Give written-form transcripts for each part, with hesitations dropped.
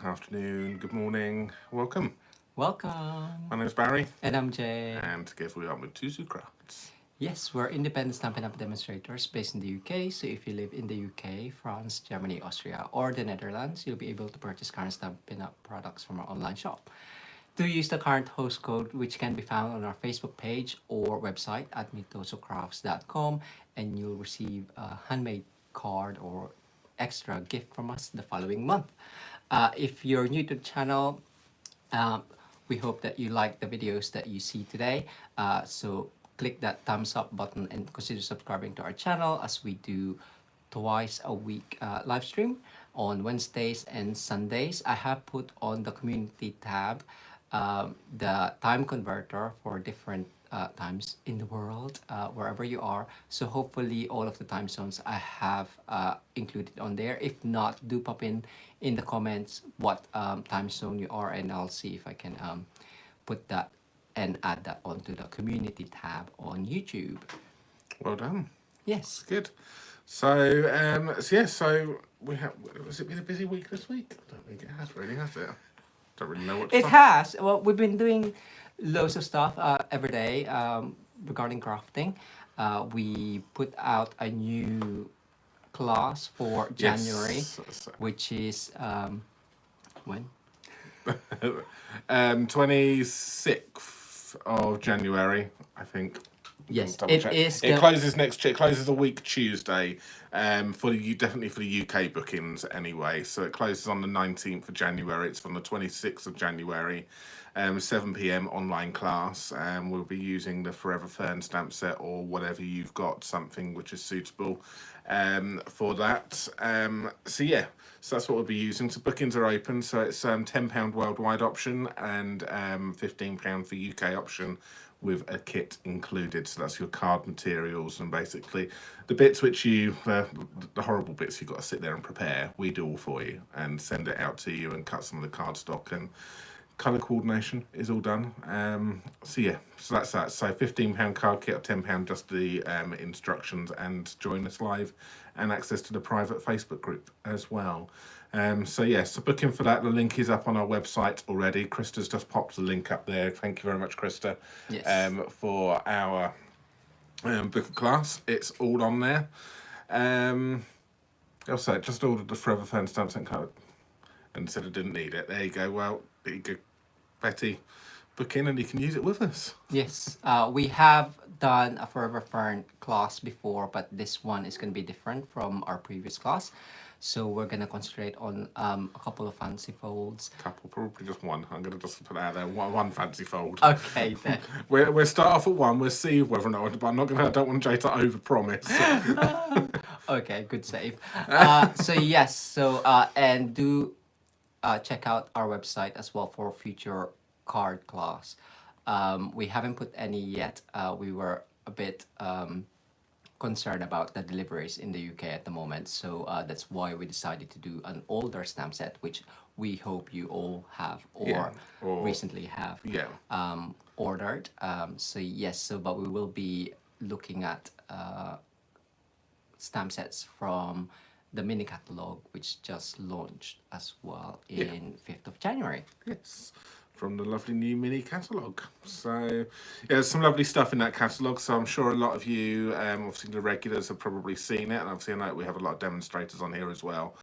afternoon, good morning, welcome. Welcome. My name is Barry, And I'm Jay. and together we are Mitosu Crafts. Yes, we're independent Stampin' Up demonstrators based in the UK. So if you live in the UK, France, Germany, Austria, or the Netherlands, you'll be able to purchase current Stampin' Up products from our online shop. Do use the current host code, which can be found on our Facebook page or website at mitosocrafts.com, and you'll receive a handmade card or extra gift from us the following month. If you're new to the channel, um, we hope that you like the videos that you see today. So click that thumbs up button and consider subscribing to our channel, as we do twice a week live stream on Wednesdays and Sundays. I have put on the community tab the time converter for different times in the world, wherever you are. So hopefully all of the time zones I have included on there. If not, do pop in the comments what time zone you are, and I'll see if I can put that and add that onto the community tab on YouTube. Well done. Yes. Good. So we have. Has it been a busy week this week? I don't think it has really, has it? Don't really know what to It say. has. Well, we've been doing loads of stuff every day regarding crafting. We put out a new class for January, Yes. which is when? 26th of January, I think. Yes, Double it check. is. It closes It closes a week Tuesday. Definitely for the UK bookings anyway. So it closes on the 19th of January. It's from the 26th of January, 7 p.m. online class. We'll be using the Forever Fern stamp set or whatever you've got, something which is suitable for that. So that's what we'll be using. So bookings are open. So it's £10 worldwide option and £15 for UK option, with a kit included. So that's your card materials and basically the bits which the horrible bits you've got to sit there and prepare. We do all for you and send it out to you and cut some of the cardstock, and colour coordination is all done. So that's that. So £15 card kit or £10 just the instructions and join us live and access to the private Facebook group as well. So booking for that, the link is up on our website already. Krista's just popped the link up there. Thank you very much, Krista. Yes. For our book class. It's all on there. Also, just ordered the Forever Fern stamp set card and said I didn't need it. There you go. Well, there you go, Betty. Book in and you can use it with us. Yes, we have done a Forever Fern class before, but this one is going to be different from our previous class. So we're going to concentrate on a couple of fancy folds. Probably just one. I'm going to just put it out there. One fancy fold. Okay, then. We'll start off at one. We'll see whether or not. But I don't want Jay to overpromise. Okay, good save. And do check out our website as well for future card class. We haven't put any yet. We were a bit concerned about the deliveries in the UK at the moment, so that's why we decided to do an older stamp set, which we hope you all have or recently have ordered. But we will be looking at stamp sets from the mini catalog, which just launched as well in 5th of January. Yes, from the lovely new mini catalogue. So there's some lovely stuff in that catalogue. So I'm sure a lot of you, obviously the regulars, have probably seen it. And obviously I know we have a lot of demonstrators on here as well.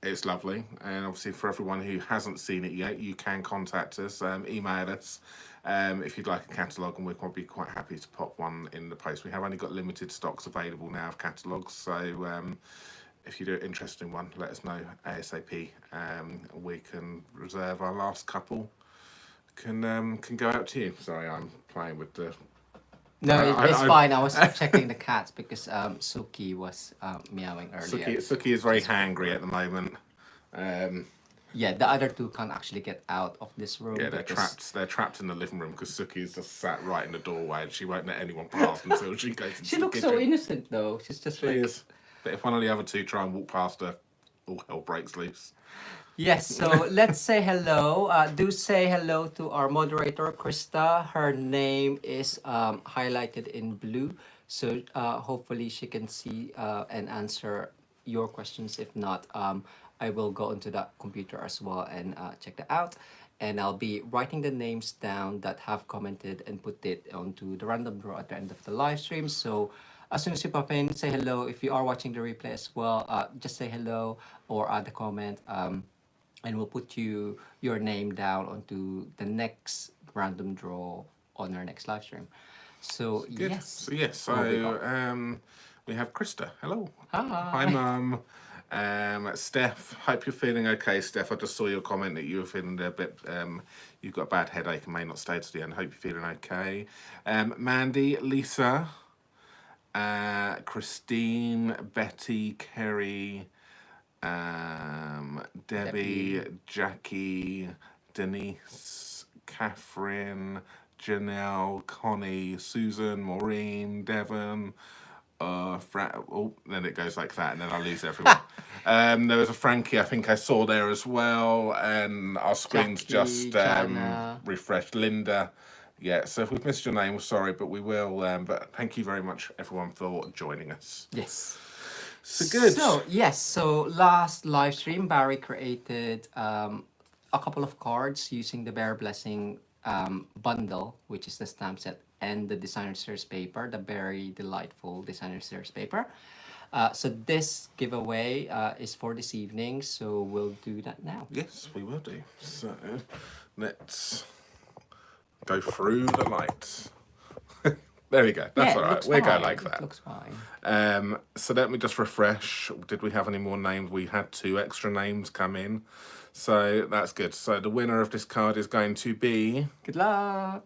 It's lovely. And obviously for everyone who hasn't seen it yet, you can contact us, email us if you'd like a catalogue, and we'll be quite happy to pop one in the post. We have only got limited stocks available now of catalogues. So if you're interested in one, let us know ASAP. We can reserve our last couple. Can go out to you. Sorry, I'm playing with the. No, it's fine. I was checking the cats because Suki was meowing earlier. Suki is very hangry at the moment. Yeah, the other two can't actually get out of this room. Yeah, they're trapped. They're trapped in the living room because Suki is just sat right in the doorway and she won't let anyone pass until she goes into She the looks kitchen. so innocent though. She's just She is. But if one of the other two try and walk past her, all hell breaks loose. Yes, so let's say hello. Do say hello to our moderator, Krista. Her name is highlighted in blue. So hopefully she can see and answer your questions. If not, I will go into that computer as well and check that out. And I'll be writing the names down that have commented and put it onto the random draw at the end of the live stream. So as soon as you pop in, say hello. If you are watching the replay as well, just say hello or add a comment. And we'll put your name down onto the next random draw on our next live stream. So Good. yes. So yes, moving so we have Krista. Hello. Hi. Hi, Mum. Steph, hope you're feeling okay. Steph, I just saw your comment that you were feeling a bit, you've got a bad headache and may not stay to the end. Hope you're feeling okay. Mandy, Lisa, Christine, Betty, Kerry, Debbie, Jackie, Denise, Catherine, Janelle, Connie, Susan, Maureen, Devon, then it goes like that, and then I lose everyone. There was a Frankie, I think I saw there as well, and our screen's Jackie, just refreshed. Linda, yeah. So if we've missed your name, we're sorry, but we will. But thank you very much, everyone, for joining us. Yes. So good. So yes, so last live stream, Barry created a couple of cards using the Bear Blessing bundle, which is the stamp set and the designer series paper, the very delightful designer series paper. So this giveaway is for this evening, so we'll do that now. Yes, we will do. So let's go through the lights. There we go. That's all right. We'll go like that. Looks fine. So let me just refresh. Did we have any more names? We had 2 extra names come in. So that's good. So the winner of this card is going to be Good luck.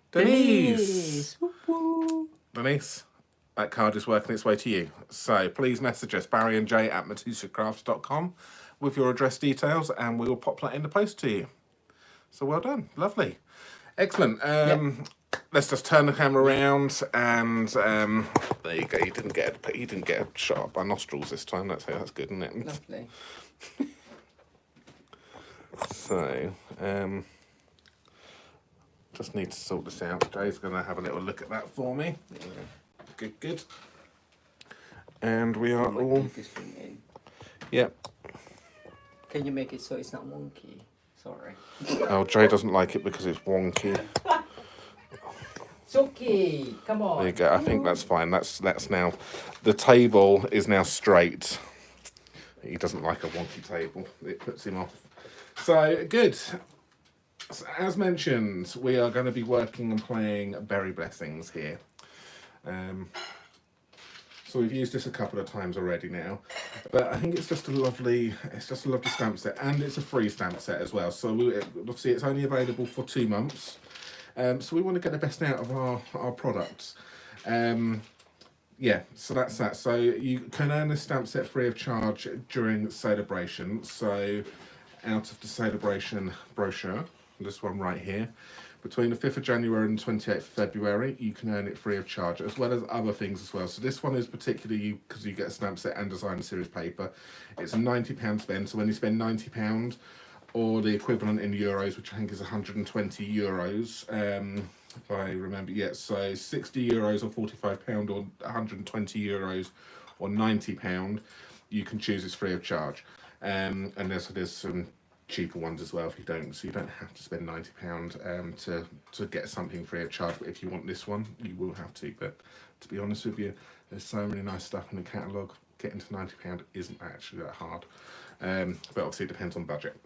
Denise. Woo-woo. Denise, that card is working its way to you. So please message us, barryandjay@matusacrafts.com with your address details, and we will pop that in the post to you. So well done. Lovely. Excellent. Let's just turn the camera around, and there you go. You didn't get a shot up by nostrils this time. That's good, isn't it? Lovely. So, just need to sort this out. Jay's going to have a little look at that for me. Good, good. And we are all. Yep. Can you make it so it's not wonky? Sorry. Oh, Jay doesn't like it because it's wonky. It's okay. Come on. There you go. I think that's fine. That's now. The table is now straight. He doesn't like a wonky table. It puts him off. So good. So, as mentioned, we are going to be working and playing Berry Blessings here. So we've used this a couple of times already now, but I think it's just a lovely stamp set, and it's a free stamp set as well. So obviously it's only available for 2 months. So we want to get the best out of our products. Yeah, so that's that. So you can earn this stamp set free of charge during Sale-a-bration. So out of the Sale-a-bration brochure, this one right here, between the 5th of January and 28th of February, you can earn it free of charge, as well as other things as well. So this one is particularly because you get a stamp set and designer series paper. It's a £90 spend, so when you spend £90, or the equivalent in euros, which I think is 120 euros, if I remember, so 60 euros or £45 or 120 euros or £90, you can choose this free of charge. And there's some cheaper ones as well if you don't, so you don't have to spend £90 to get something free of charge. But if you want this one, you will have to. But to be honest with you, there's so many nice stuff in the catalogue. Getting to £90 isn't actually that hard, but obviously it depends on budget.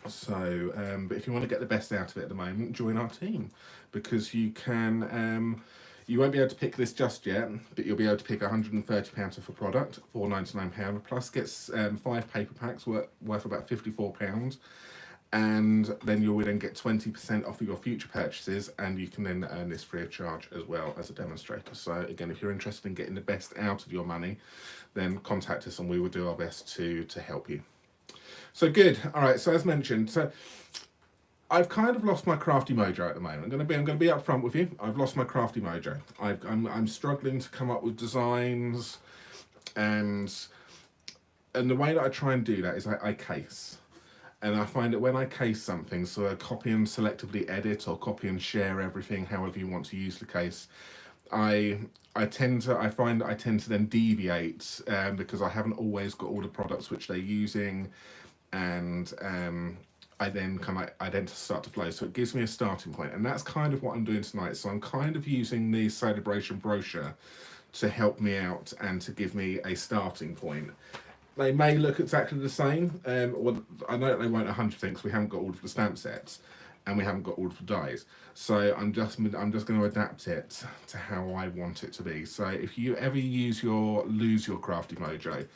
So, but if you want to get the best out of it at the moment, join our team, because you can. You won't be able to pick this just yet, but you'll be able to pick £130 worth of product, £4.99, plus gets 5 paper packs worth about £54, and then you will then get 20% off of your future purchases, and you can then earn this free of charge as well as a demonstrator. So again, if you're interested in getting the best out of your money, then contact us and we will do our best to help you. So good. All right. So as mentioned, so I've kind of lost my crafty mojo at the moment. I'm going to be upfront with you. I've lost my crafty mojo. I'm struggling to come up with designs, and the way that I try and do that is I case. And I find that when I case something, so I copy and selectively edit or copy and share everything, however you want to use the case, I find that I tend to then deviate because I haven't always got all the products which they're using, and I then start to flow. So it gives me a starting point, and that's kind of what I'm doing tonight. So I'm kind of using the Sale-a-bration brochure to help me out and to give me a starting point. They may look exactly the same. Well, I know they won't 100% because we haven't got all of the stamp sets, and we haven't got all of the dies. So I'm just going to adapt it to how I want it to be. So if you ever lose your crafty mojo,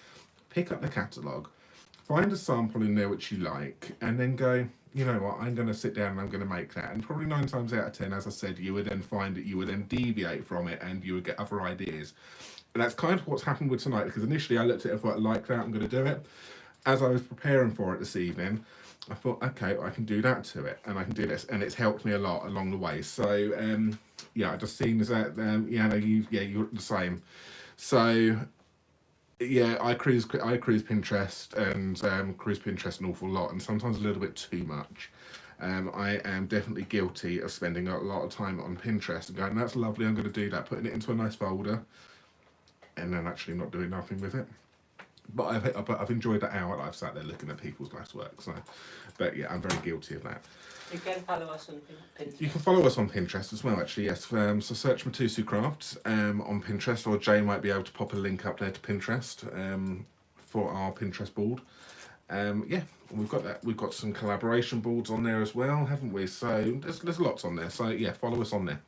pick up the catalogue, find a sample in there which you like, and then go, you know what, I'm going to sit down and I'm going to make that. And probably 9 times out of 10, as I said, you would then find that you would then deviate from it and you would get other ideas. And that's kind of what's happened with tonight, because initially I looked at it and thought, like that, I'm going to do it. As I was preparing for it this evening, I thought, okay, I can do that to it, and I can do this, and it's helped me a lot along the way. So, yeah, I just seen that, you're the same. So, yeah, I cruise Pinterest and cruise Pinterest an awful lot, and sometimes a little bit too much. I am definitely guilty of spending a lot of time on Pinterest and going, that's lovely, I'm going to do that, putting it into a nice folder, and then actually not doing nothing with it. But I've enjoyed the hour that I've sat there looking at people's nice work. So, but yeah, I'm very guilty of that. You can follow us on Pinterest. You can follow us on Pinterest as well, actually, yes. So search Mitosu Crafts on Pinterest, or Jay might be able to pop a link up there to Pinterest for our Pinterest board. Yeah, we've got that. We've got some collaboration boards on there as well, haven't we? So there's lots on there. So yeah, follow us on there.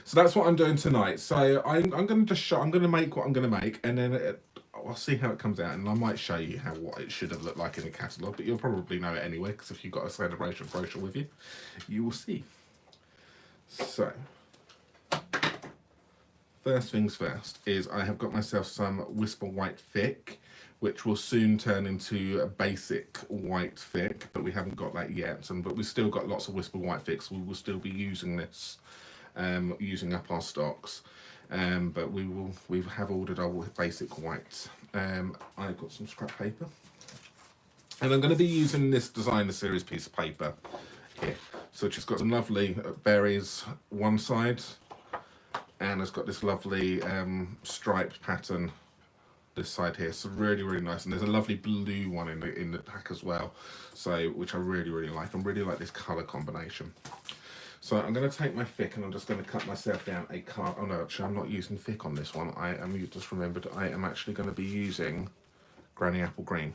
So that's what I'm doing tonight. So I'm going to just I'm going to make what I'm going to make, and then I'll see how it comes out, and I might show you what it should have looked like in the catalogue, but you'll probably know it anyway, because if you've got a Sale-a-bration brochure with you, you will see. So, first things first is I have got myself some Whisper White Thick, which will soon turn into a basic white thick, but we haven't got that yet. But we've still got lots of Whisper White Thicks, so we will still be using this, using up our stocks. But we have ordered our basic white. I've got some scrap paper, and I'm going to be using this designer series piece of paper here. So it's just got some lovely berries one side, and it's got this lovely striped pattern this side here. So really nice, and there's a lovely blue one in the pack as well. So which I really like. I really like this colour combination. So I'm going to take my thick, and I'm just going to cut myself down a card. Oh no, actually I'm not using thick on this one. You just remembered I am actually going to be using Granny Apple Green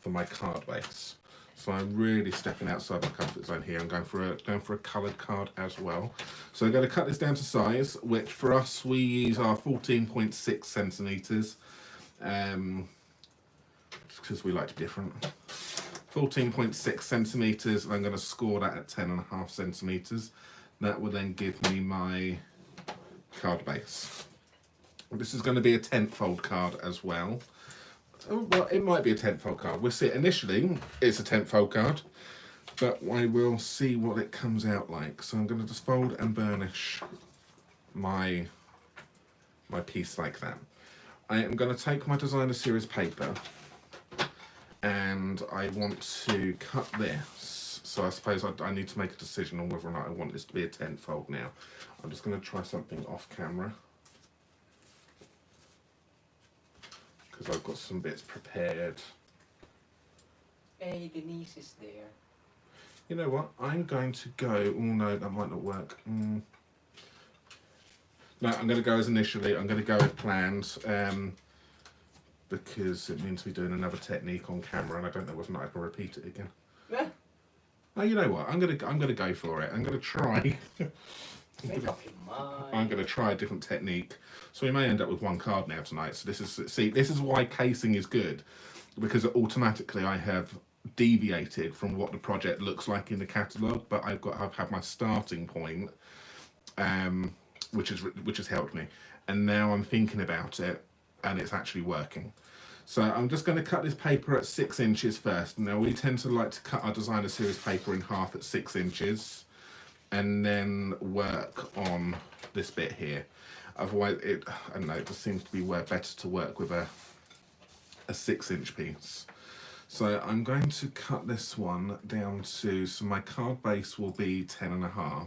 for my card base. So I'm really stepping outside my comfort zone here. I'm going for a coloured card as well. So I'm going to cut this down to size, which for us we use our 14.6 centimetres, because we like to be different. 14.6 centimetres, and I'm going to score that at 10.5 centimetres. That will then give me my card base. This is going to be a 10th fold card as well. Well, it might be a 10th fold card. We'll see. Initially, it's a 10th fold card, but I will see what it comes out like. So I'm going to just fold and burnish my piece like that. I am going to take my designer series paper, and I want to cut this. So I suppose I need to make a decision on whether or not I want this to be a 10th fold now. I'm just going to try something off camera, because I've got some bits prepared. Hey, Denise is there. You know what? I'm going to go. Oh no, that might not work. No, I'm going to go as initially. I'm going to go with plans. Because it means we're doing another technique on camera, and I don't know whether or not I can repeat it again. Yeah. Oh, you know what? I'm gonna go for it. I'm gonna try. I'm gonna try a different technique. So we may end up with one card now tonight. So this is why casing is good, because automatically I have deviated from what the project looks like in the catalogue, but I've had my starting point, which has helped me, and now I'm thinking about it, and it's actually working. So I'm just going to cut this paper at 6 inches first. Now we tend to like to cut our designer series paper in half at 6 inches, and then work on this bit here. Otherwise, I don't know, it just seems to be better to work with a 6-inch piece. So I'm going to cut this one down to, so my card base will be 10.5.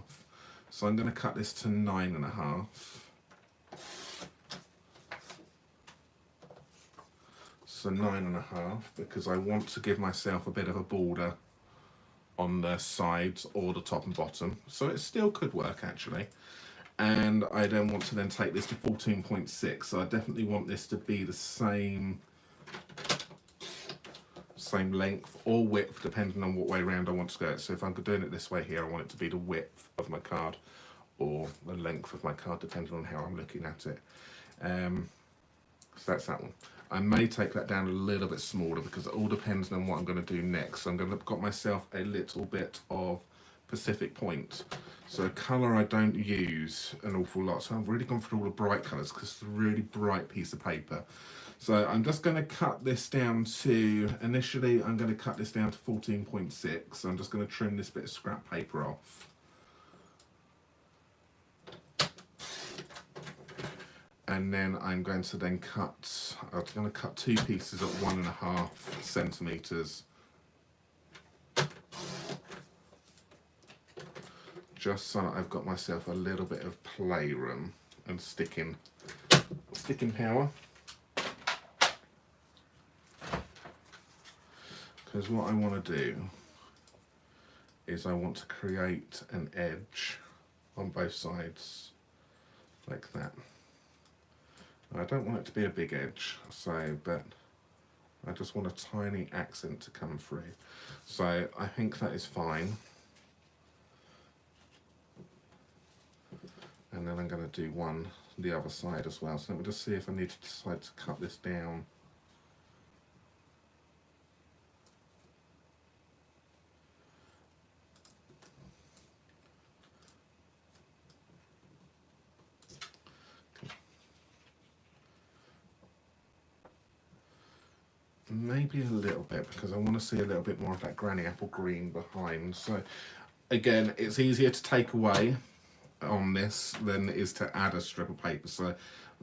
So I'm going to cut this to 9.5. So 9.5, because I want to give myself a bit of a border on the sides or the top and bottom. So it still could work actually. And I then want to then take this to 14.6. So I definitely want this to be the same length or width depending on what way around I want to go. So if I'm doing it this way here, I want it to be the width of my card or the length of my card depending on how I'm looking at it. So that's that one. I may take that down a little bit smaller because it all depends on what I'm going to do next. So I'm going to got myself a little bit of Pacific Point. So a colour I don't use an awful lot. So I've really gone for all the bright colours because it's a really bright piece of paper. So I'm just going to cut this down to, initially I'm going to cut this down to 14.6. So I'm just going to trim this bit of scrap paper off. And then I'm going to then cut, I'm going to cut two pieces at 1.5 centimetres. Just so that I've got myself a little bit of playroom and sticking power. Because what I want to do is I want to create an edge on both sides like that. I don't want it to be a big edge, but I just want a tiny accent to come through. So I think that is fine. And then I'm going to do the other side as well. So let me just see if I need to decide to cut this down. Maybe a little bit because I want to see a little bit more of that granny apple green behind. So again, it's easier to take away on this than it is to add a strip of paper. So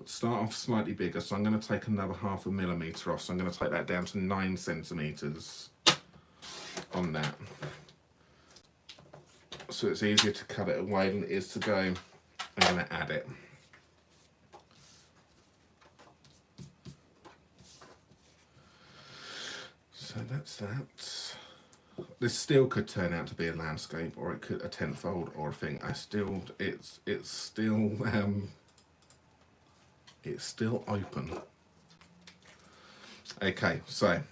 start off slightly bigger. So I'm going to take another 0.5 millimetre off. So I'm going to take that down to 9 centimetres on that. So it's easier to cut it away than it is to go, I'm going to add it. So that's that. This still could turn out to be a landscape, or it could a tenfold or a thing. It's still open. Okay, so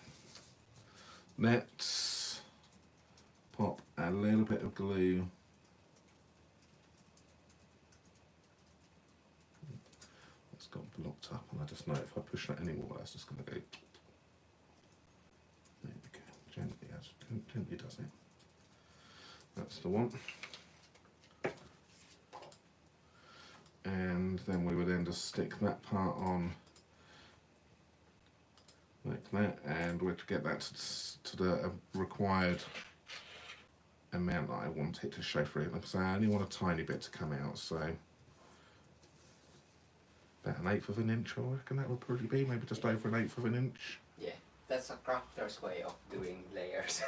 let's pop a little bit of glue. It's got blocked up, and I just know if I push that anymore, that's just going to go. There we go. Gently does it. That's the one. And then we would then just stick that part on like that, and we'd get that to the required amount that I want it to show through. Like I say, I only want a tiny bit to come out, so about 1/8 of an inch, I reckon that would probably be, maybe just over 1/8 of an inch. Yeah, that's a crafter's way of doing layers.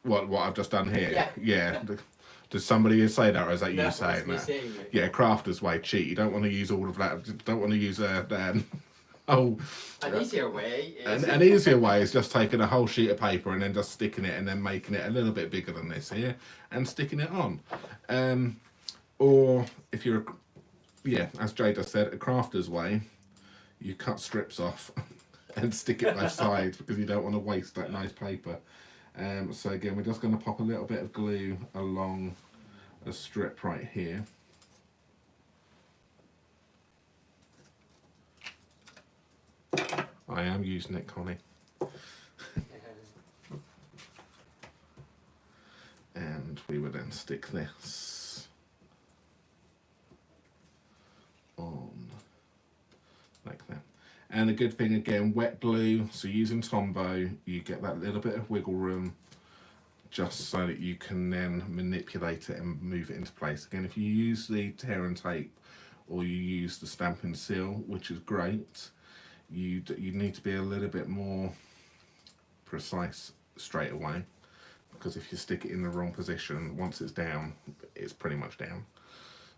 What I've just done here? Yeah. Does somebody say that, or is that you That saying was me that? saying it. Yeah, crafter's way cheat. You don't want to use all of that. You don't want to use an easier way is... An easier way is just taking a whole sheet of paper and then just sticking it and then making it a little bit bigger than this here and sticking it on. Or if you're, as Jay just said, a crafter's way, you cut strips off and stick it both sides because you don't want to waste that nice paper. So again, we're just going to pop a little bit of glue along a strip right here. I am using it, Connie. And we would then stick this on like that. And a good thing again, wet glue, so using Tombow, you get that little bit of wiggle room just so that you can then manipulate it and move it into place. Again, if you use the tear and tape or you use the Stampin' seal, which is great, you need to be a little bit more precise straight away because if you stick it in the wrong position, once it's down, it's pretty much down.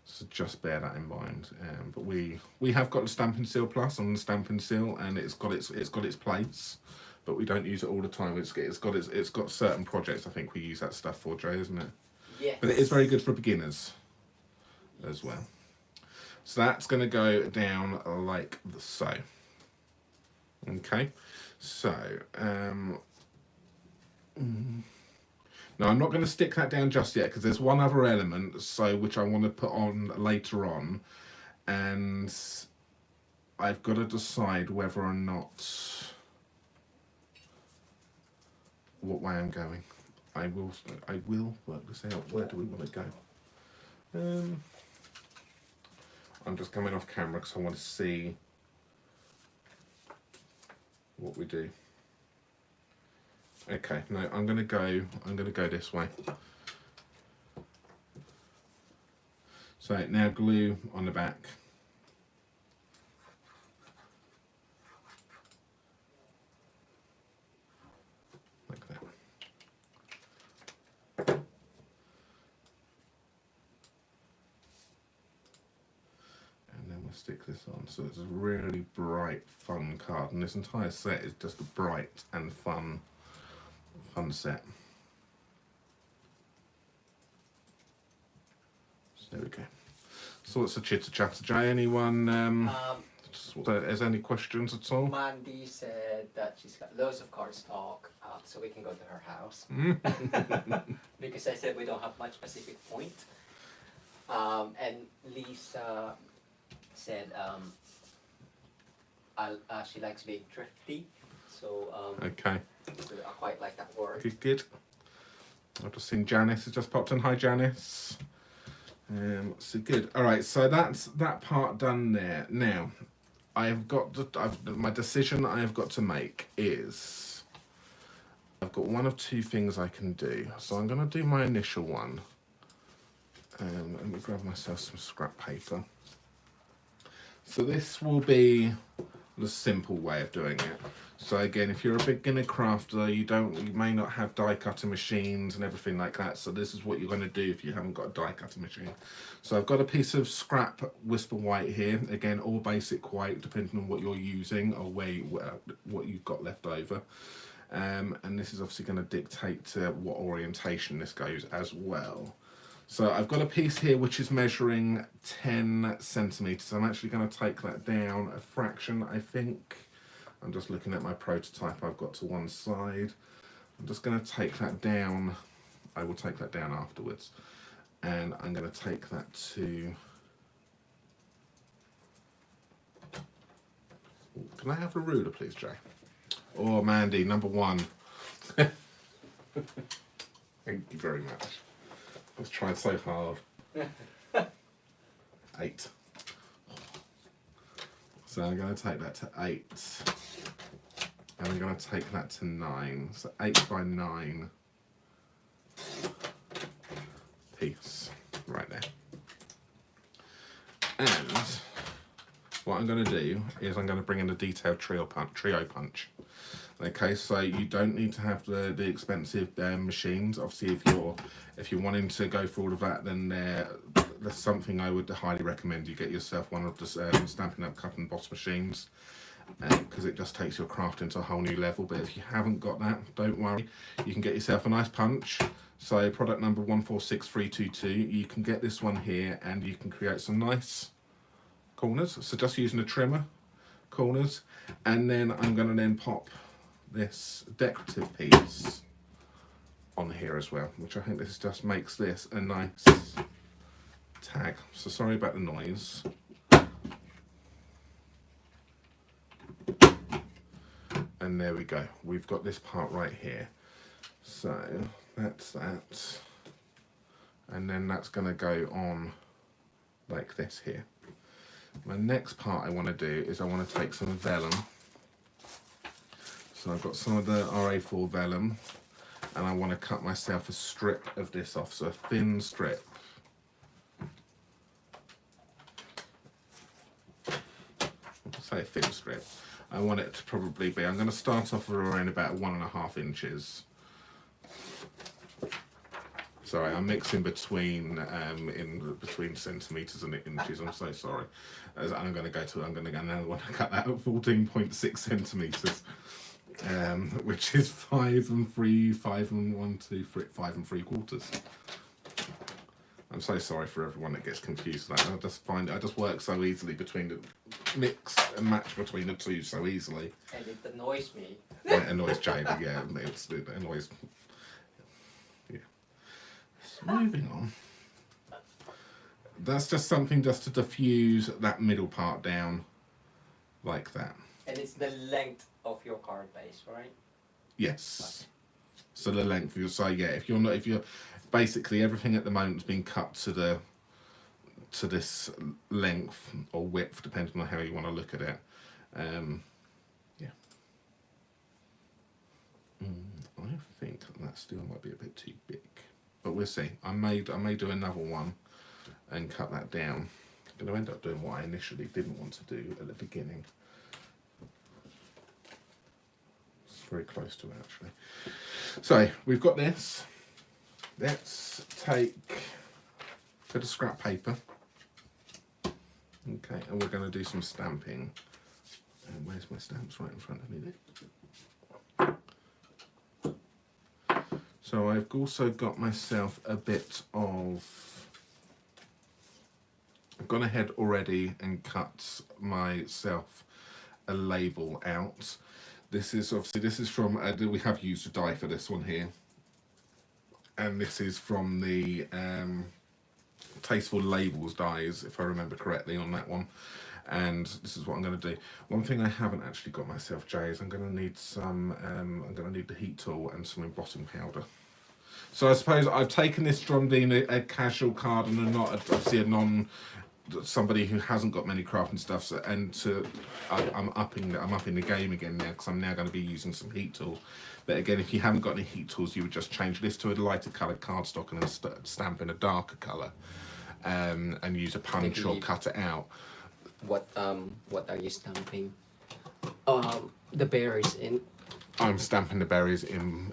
So just bear that in mind. But we have got the Stampin' Seal Plus on the Stampin' Seal, and it's got its place, but we don't use it all the time. It's got certain projects I think we use that stuff for, Jay, isn't it? Yes. But it is very good for beginners as well. So that's going to go down like so. Okay, so now I'm not going to stick that down just yet because there's one other element which I want to put on later on, and I've got to decide whether or not what way I'm going. I will work this out. Where do we want to go? I'm just coming off camera because I want to see what we do. Okay, no, I'm gonna go this way. So now glue on the back. Like that. Stick this on, so it's a really bright, fun card, and this entire set is just a bright and fun set. So there we go. So what's the chitter chatter, Jay? Anyone? Has any questions at all? Mandy said that she's got loads of cardstock, so we can go to her house. Because I said we don't have much specific point. And Lisa said she likes being thrifty, so okay. So I quite like that word. Good. I've just seen Janice has just popped in. Hi, Janice. So good. All right, so that's that part done there. Now, my decision I have got to make is I've got one of two things I can do. So I'm going to do my initial one. Let me grab myself some scrap paper. So this will be the simple way of doing it. So again, if you're a beginner crafter, you may not have die cutting machines and everything like that. So this is what you're going to do if you haven't got a die cutting machine. So I've got a piece of scrap Whisper White here. Again, all basic white, depending on what you're using or what you've got left over. And this is obviously going to dictate what orientation this goes as well. So I've got a piece here which is measuring 10 centimeters. I'm actually going to take that down a fraction, I think. I'm just looking at my prototype I've got to one side. I'm just going to take that down. I will take that down afterwards. And I'm going to take that to... Can I have a ruler, please, Jay? Oh, Mandy, number 1. Thank you very much. I was trying so hard. 8. So I'm going to take that to 8. And I'm going to take that to 9. So 8 by 9 piece right there. And what I'm going to do is I'm going to bring in a detailed trio punch. Okay, so you don't need to have the expensive machines. Obviously, if you're wanting to go for all of that, then that's something I would highly recommend. You get yourself one of the Stampin' Up! Cut Emboss machines, because it just takes your craft into a whole new level. But if you haven't got that, don't worry. You can get yourself a nice punch. So product number 146322. You can get this one here, and you can create some nice corners. So just using a trimmer, corners, and then I'm going to then pop this decorative piece on here as well, which I think this just makes this a nice tag. So sorry about the noise. And there we go. We've got this part right here. So that's that. And then that's going to go on like this here. My next part I want to do is I want to take some vellum. So I've got some of the RA4 vellum, and I want to cut myself a strip of this off, so a thin strip. Say a thin strip. I want it to probably be, I'm going to start off around about 1.5 inches. Sorry, I'm mixing between between centimeters and inches. I'm so sorry. As I'm going to go now. I want to cut that at 14.6 centimeters, which is 5 and 3/4. I'm so sorry for everyone that gets confused. Like, I just work so easily between the mix and match between the two so easily. And it annoys me. It annoys Jade. Yeah, it annoys. Yeah. So moving on. That's just something just to diffuse that middle part down, like that. And it's the length of your card base, right? Yes. So the length of your yeah, if you're basically everything at the moment's been cut to this length or width, depending on how you want to look at it. Yeah. I think that still might be a bit too big, but we'll see. I may do another one and cut that down. I'm going to end up doing what I initially didn't want to do at the beginning. It's very close to it, actually. So we've got this. Let's take a bit of scrap paper. Okay, and we're going to do some stamping. And where's my stamps? Right in front of me there. So I've also got myself a bit of... I've gone ahead already and cut myself a label out. This is from, we have used a die for this one here. And this is from the Tasteful Labels dies, if I remember correctly on that one. And this is what I'm going to do. One thing I haven't actually got myself, Jay, is I'm going to need some, I'm going to need the heat tool and some embossing powder. So I suppose I've taken this from being a casual card and obviously somebody who hasn't got many crafting stuff, I'm upping the game again now, because I'm now going to be using some heat tools. But again, if you haven't got any heat tools, you would just change this to a lighter coloured cardstock and then stamp in a darker colour, and use a punch or cut it out. What are you stamping? The berries in. I'm stamping the berries in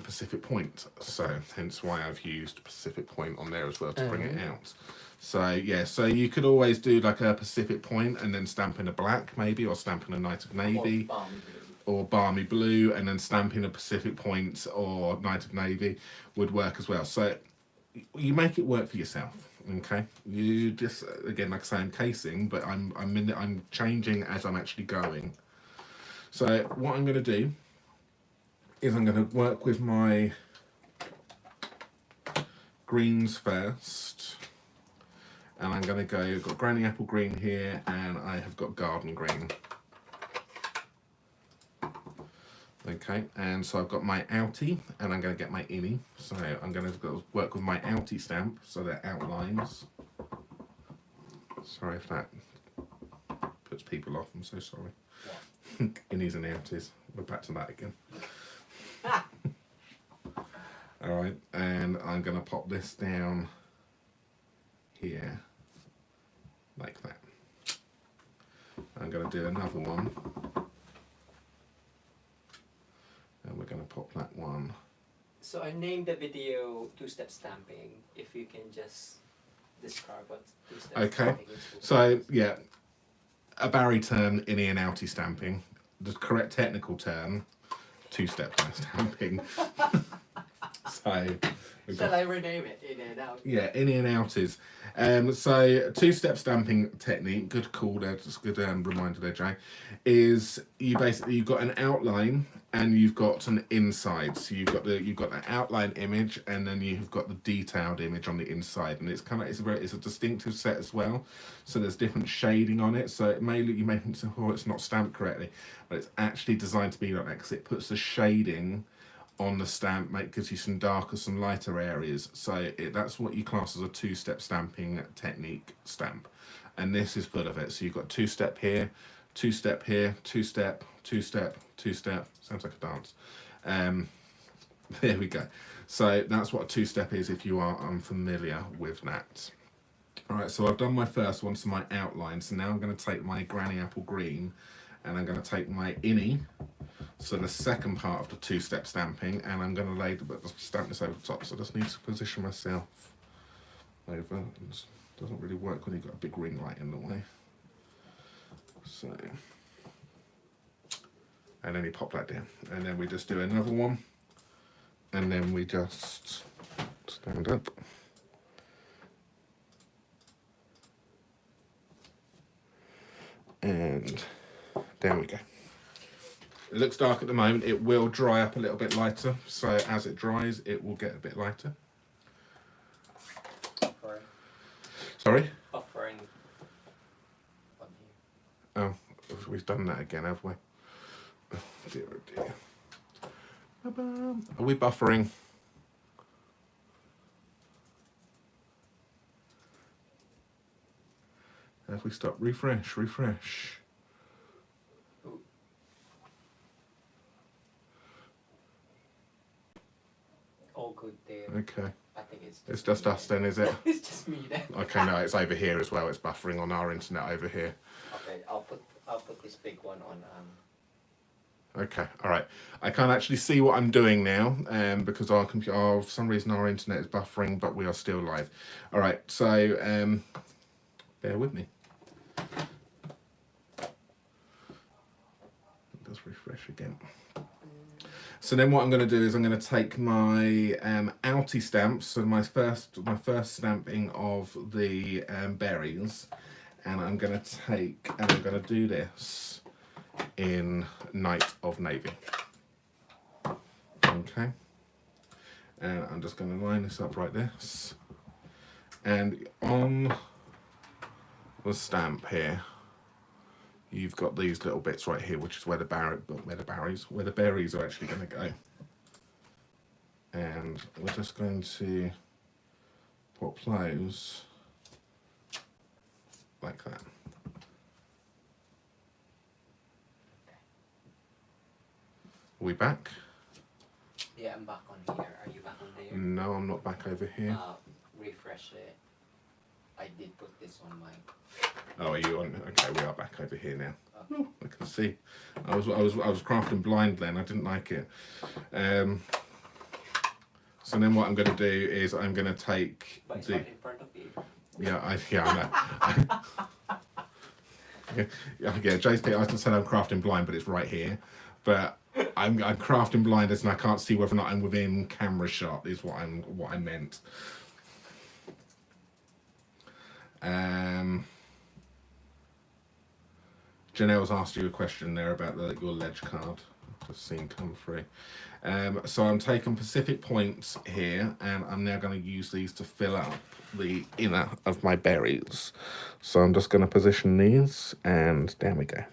Pacific Point, so hence why I've used Pacific Point on there as well to bring it out. So yeah, so you could always do like a Pacific Point and then stamp in a black maybe, or stamp in a Night of Navy, or Balmy Blue, and then stamp in a Pacific Point or Night of Navy would work as well. So you make it work for yourself. Okay, you just, again, like I say, I'm casing, but I'm changing as I'm actually going. So what I'm going to do is I'm going to work with my greens first, and I'm going to go, I've got Granny Apple Green here, and I have got Garden Green. Okay, and so I've got my outie, and I'm going to get my innie. So I'm going to work with my outie stamp, so they're outlines. Sorry if that puts people off, I'm so sorry. Innies and outies, we're back to that again. Alright, and I'm going to pop this down here, like that. I'm going to do another one. And we're going to pop that one. So I named the video two-step stamping. If you can just describe what two-step stamping is. So yeah, a Barry term, innie and outie stamping. The correct technical term, two-step stamping. So shall I rename it, in and out? Yeah, innie and outies. So two-step stamping technique, good call there, just good reminder there, Jay, is you've got an outline and you've got an inside. So you've got the outline image, and then you've got the detailed image on the inside, and it's a distinctive set as well. So there's different shading on it. So you may think, oh, it's not stamped correctly, but it's actually designed to be like that, because it puts the shading on the stamp, gives you some darker, some lighter areas. So that's what you class as a two-step stamping technique stamp, and this is full of it. So you've got two-step here, two-step here, two-step, two-step, two-step. Sounds like a dance. There we go. So that's what a two-step is, if you are unfamiliar with that. All right, so I've done my first one, so my outline. So now I'm going to take my Granny Apple Green, and I'm going to take my innie, so the second part of the two-step stamping, and I'm going to lay stamp this over the top. So I just need to position myself over. It doesn't really work when you've got a big ring light in the way. So, and then you pop that down, and then we just do another one, and then we just stand up. And there we go. It looks dark at the moment. It will dry up a little bit lighter, so as it dries it will get a bit lighter. Buffering. Sorry? Buffering. Oh, we've done that again, have we? Oh dear, oh dear. Are we buffering? Have we stopped? Refresh, refresh. All good there. Okay. I think It's just us then, is it? It's just me then. Okay, no, it's over here as well. It's buffering on our internet over here. Okay, I'll put this big one on. Okay, all right. I can't actually see what I'm doing now because our computer, for some reason, our internet is buffering, but we are still live. All right, so bear with me. Let's refresh again. So then what I'm going to do is I'm going to take my outie stamps, so my first stamping of the berries, and I'm going to do this in Night of Navy. Okay, and I'm just going to line this up like this, and on the stamp here you've got these little bits right here, which is where the berries are actually going to go, and we're just going to pop those like that. Are we back? Yeah, I'm back on here. Are you back on there? No, I'm not back over here. Refresh it. I did put this on my. Oh, are you on? Okay, we are back over here now. Oh, I can see. I was crafting blind then. I didn't like it. So then what I'm going to do is I'm going to take But it's right in front of you. Yeah, I know. yeah, Jay's I was saying I'm crafting blind, but it's right here. But I'm crafting blind and I can't see whether or not I'm within camera shot. Is what I meant. Janelle's asked you a question there about your ledge card. I've just seen come through. So I'm taking Pacific points here, and I'm now going to use these to fill up the inner of my berries. So I'm just going to position these, and there we go.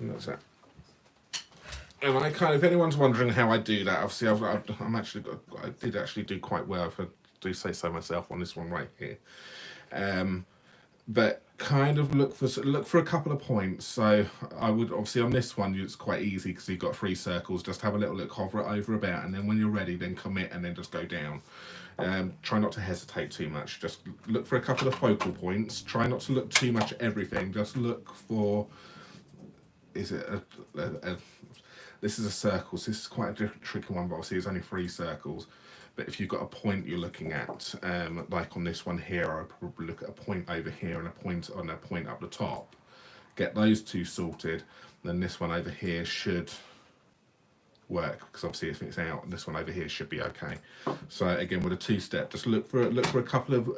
And that's that. And if anyone's wondering how I do that, obviously I did actually do quite well, if I do say so myself, on this one right here. But kind of look for a couple of points. So I would obviously on this one it's quite easy because you've got 3 circles. Just have a little look, hover it over about, and then when you're ready, then commit and then just go down. Try not to hesitate too much. Just look for a couple of focal points. Try not to look too much at everything. Just look for. Is it this is a circle, so this is quite a tricky one, but obviously there's only 3 circles. But if you've got a point you're looking at, like on this one here, I'll probably look at a point over here and a point up the top. Get those 2 sorted, then this one over here should work, because obviously if it's out, this one over here should be okay. So again, with a 2-step, just look for a couple of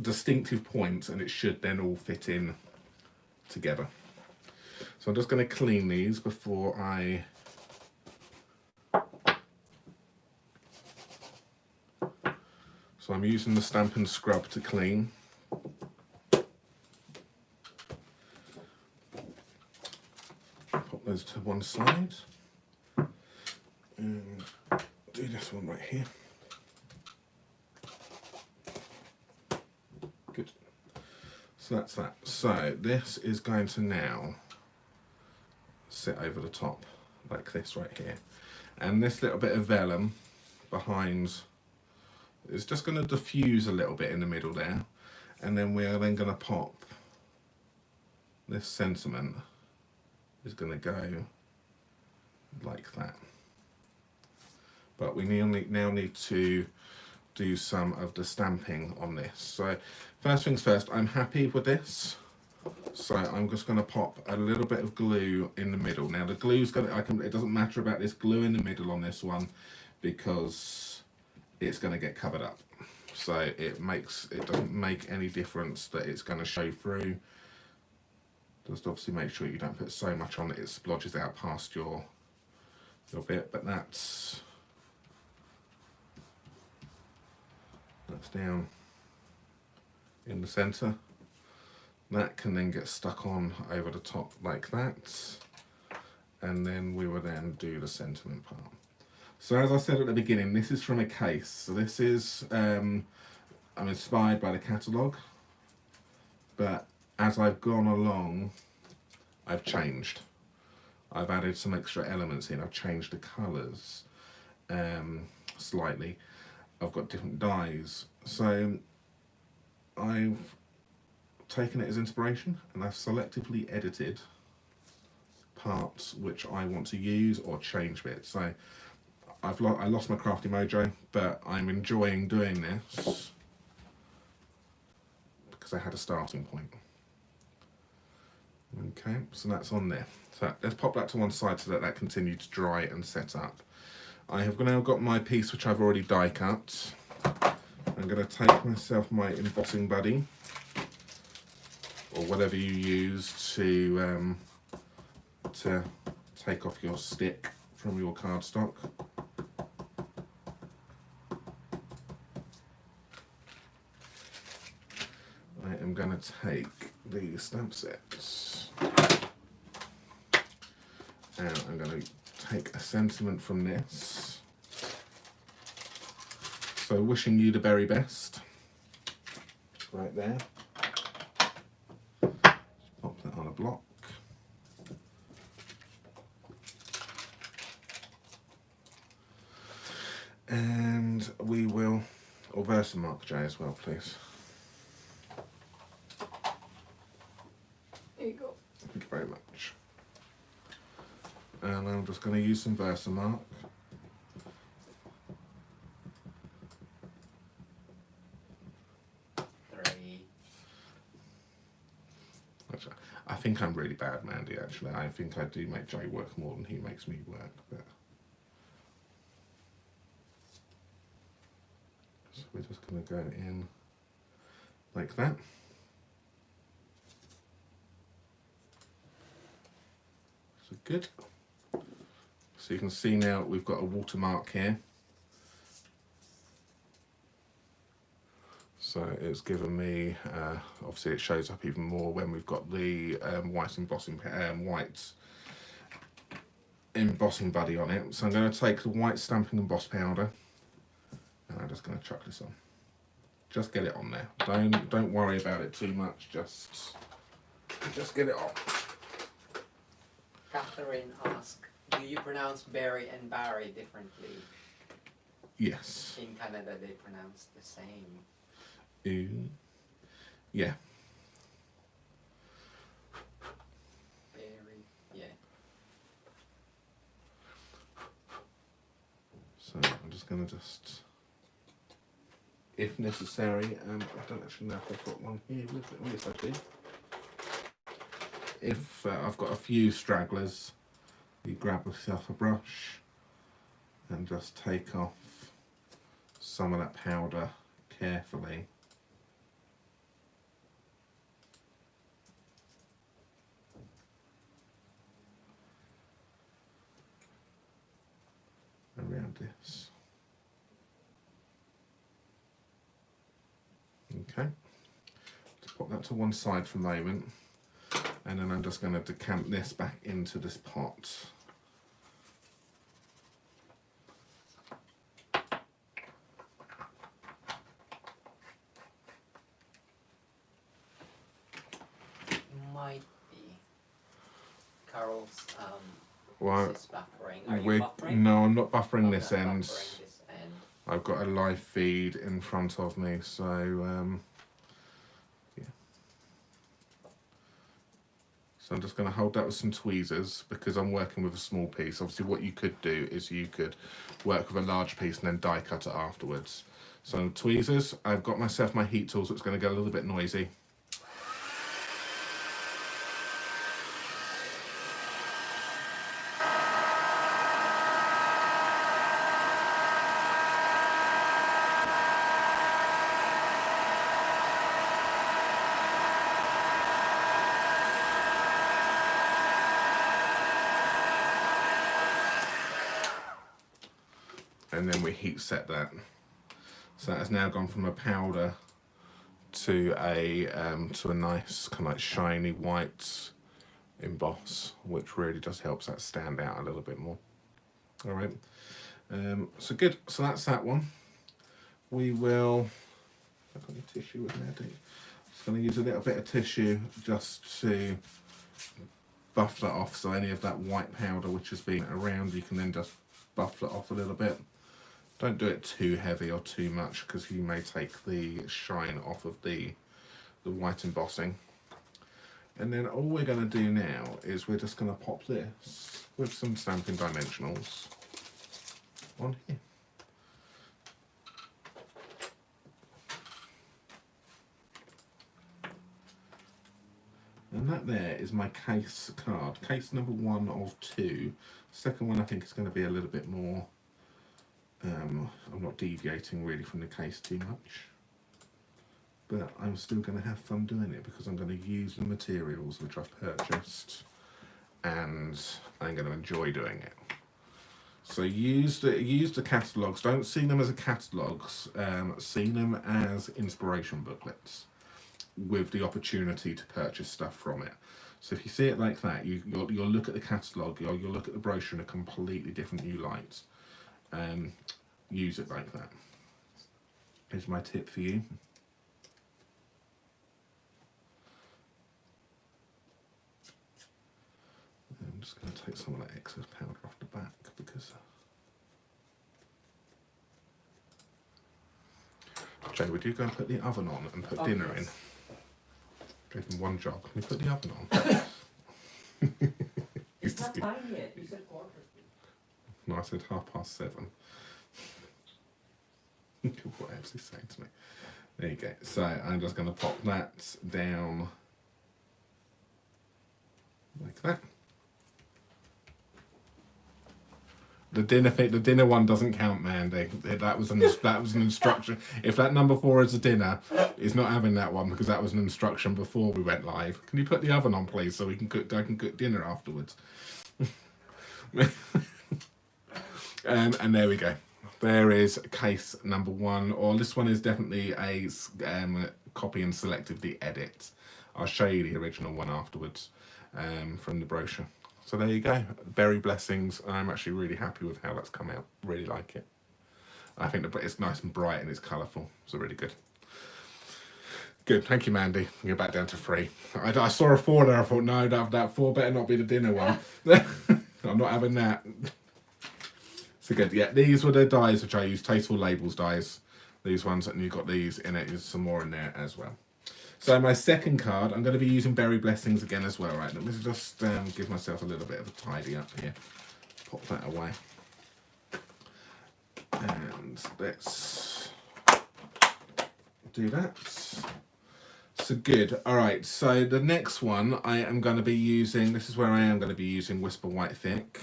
distinctive points, and it should then all fit in together. So I'm just going to clean these before I So I'm using the Stampin' scrub to clean. Pop those to one side. And do this one right here. Good. So that's that. So this is going to now sit over the top like this right here. And this little bit of vellum behind. It's just going to diffuse a little bit in the middle there, and then we're then going to pop this sentiment is going to go like that. But we now need to do some of the stamping on this. So first things first, I'm happy with this. So I'm just going to pop a little bit of glue in the middle. Now the glue's going to, it doesn't matter about this glue in the middle on this one because it's going to get covered up. So it doesn't make any difference that it's going to show through. Just obviously make sure you don't put so much on that it splodges out past your bit, but that's down in the center. That can then get stuck on over the top like that, and then we will then do the sentiment part. So as I said at the beginning, this is from a case. So this is, I'm inspired by the catalogue, but as I've gone along, I've changed. I've added some extra elements in. I've changed the colours slightly. I've got different dyes. So I've taken it as inspiration and I've selectively edited parts which I want to use or change bits. So I lost my crafty mojo, but I'm enjoying doing this because I had a starting point. Okay, so that's on there. So let's pop that to one side so that continues to dry and set up. I have now got my piece which I've already die cut. I'm going to take myself my embossing buddy, or whatever you use to take off your stick from your cardstock. I am going to take the stamp sets and I'm going to take a sentiment from this. So wishing you the very best, right there. Pop that on a block. And we will, or Versamark J as well, please. There you go. Thank you very much. And I'm just going to use some Versamark. I think I'm really bad, Mandy, actually. I think I do make Jay work more than he makes me work. But so we're just going to go in like that. So good. So you can see now we've got a watermark here. So it's given me, obviously it shows up even more when we've got the white embossing buddy on it. So I'm going to take the white Stampin' Emboss powder and I'm just going to chuck this on. Just get it on there. Don't worry about it too much. Just get it on. Catherine asked, do you pronounce berry and barry differently? Yes. In Canada they pronounce the same. Ooh. Yeah. Berry, yeah. So I'm just going to if necessary, I don't actually know if I've got one here with me. Yes, I do. If I've got a few stragglers, you grab yourself a brush and just take off some of that powder carefully. Around this. Okay, just put that to one side for a moment, and then I'm just going to decant this back into this pot. Might be Carol's Well, this is buffering. Are you buffering? No, I'm not buffering Okay, this end. buffering this end. I've got a live feed in front of me, so yeah. So I'm just going to hold that with some tweezers because I'm working with a small piece. Obviously what you could do is you could work with a large piece and then die cut it afterwards. So tweezers, I've got myself my heat tool, so it's going to get a little bit noisy. And then we heat set that. So that has now gone from a powder to a nice kind of like shiny white emboss, which really just helps that stand out a little bit more. All right, so good. So that's that one. We will. I've got any tissue with me. Just going to use a little bit of tissue just to buff that off. So any of that white powder which has been around, you can then just buff that off a little bit. Don't do it too heavy or too much because you may take the shine off of the white embossing. And then all we're going to do now is we're just going to pop this with some Stampin' Dimensionals on here. And that there is my case card. Case number 1 of 2. Second one I think is going to be a little bit more, I'm not deviating really from the case too much. But I'm still going to have fun doing it because I'm going to use the materials which I've purchased and I'm going to enjoy doing it. So use the catalogues. Don't see them as catalogues, see them as inspiration booklets with the opportunity to purchase stuff from it. So if you see it like that, you'll look at the catalogue, you'll look at the brochure in a completely different new light. Use it like that. Here's my tip for you. I'm just going to take some of that excess powder off the back because Jay, would you go and put the oven on and put dinner in? Gave him one job. Can you put the oven on? It's not time yet. You said 4:15. No, I said 7:30. What else he's saying to me? There you go. So I'm just going to pop that down like that. The dinner one doesn't count, Mandy. That was an instruction. If that number 4 is a dinner, he's not having that one because that was an instruction before we went live. Can you put the oven on, please, so we can cook? I can cook dinner afterwards. And there we go. There is case number 1, or this one is definitely a copy and selectively edit. I'll show you the original one afterwards from the brochure. So there you go, Berry Blessings. I'm actually really happy with how that's come out. Really like it. I think it's nice and bright and it's colourful. So really good. Good, thank you, Mandy. You're back down to 3. I saw a 4 there. I thought, no, that 4 better not be the dinner one. I'm not having that. So good. Yeah, these were the dies which I used, Tasteful Labels dies. These ones, and you've got these in it. There's some more in there as well. So my second card, I'm going to be using Berry Blessings again as well, right? Let me just give myself a little bit of a tidy up here. Pop that away. And let's do that. So good. All right, so the next one I am going to be using, this is where I am going to be using Whisper White Thick.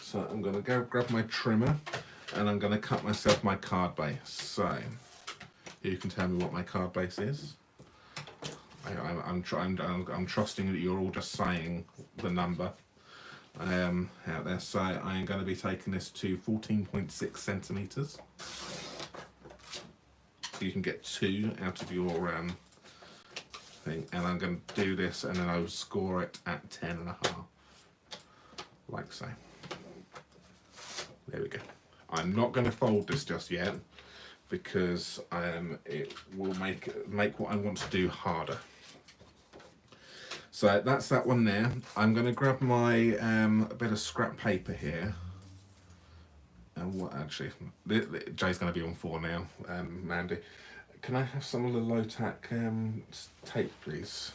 So I'm going to go grab my trimmer and I'm going to cut myself my card base. So you can tell me what my card base is. I'm trusting that you're all just saying the number out there. So I'm going to be taking this to 14.6 centimeters. You can get 2 out of your thing, and I'm going to do this, and then I'll score it at 10.5, like so. There we go. I'm not going to fold this just yet because it will make what I want to do harder. So that's that one there. I'm going to grab my a bit of scrap paper here. And what actually, Jay's going to be on 4 now, Mandy. Can I have some of the low tack tape, please?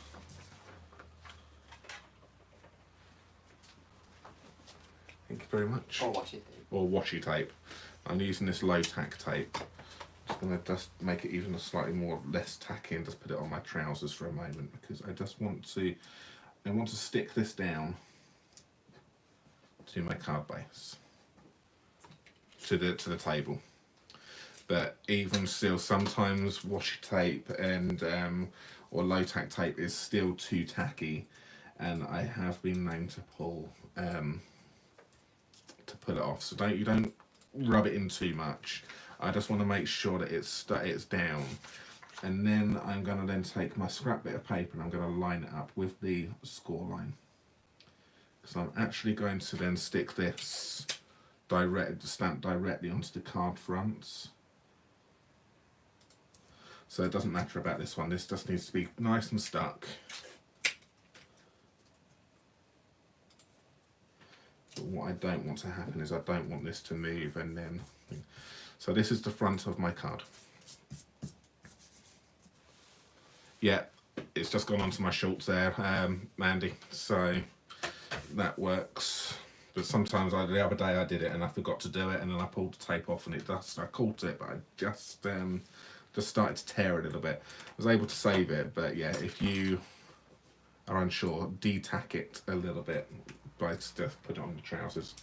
Thank you very much. Or washi tape. Or washi tape. I'm using this low tack tape. Just going to just make it even slightly more less tacky and just put it on my trousers for a moment, because I just want to, stick this down to my card base, to the table. But even still, sometimes washi tape and or low tack tape is still too tacky, and I have been known to pull it off. So you don't rub it in too much. I just want to make sure that it's down, and then I'm going to take my scrap bit of paper and I'm going to line it up with the score line. So I'm actually going to then stick this stamp directly onto the card fronts. So it doesn't matter about this one, this just needs to be nice and stuck. But what I don't want to happen is I don't want this to move, and then... So this is the front of my card. Yeah, it's just gone onto my shorts there, Mandy, so that works. But sometimes the other day I did it and I forgot to do it, and then I pulled the tape off and I caught it, but I just started to tear it a little bit. I was able to save it, but yeah, if you are unsure, de-tack it a little bit by just put it on the trousers.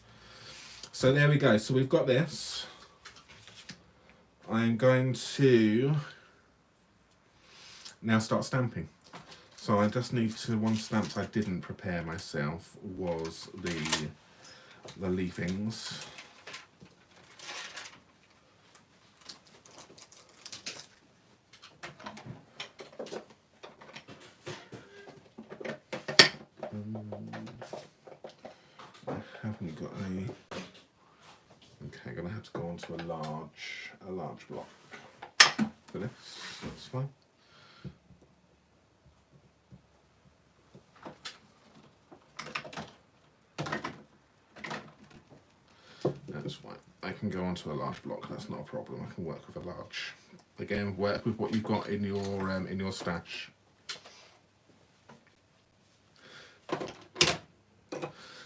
So there we go. So we've got this. I'm going to now start stamping. So I just need to, one stamp I didn't prepare myself was the leafings. I haven't got any. Okay, I'm gonna have to go on to a large block for this. That's fine. That's fine. I can go onto a large block. That's not a problem. I can work with a large. Again, work with what you've got in your stash.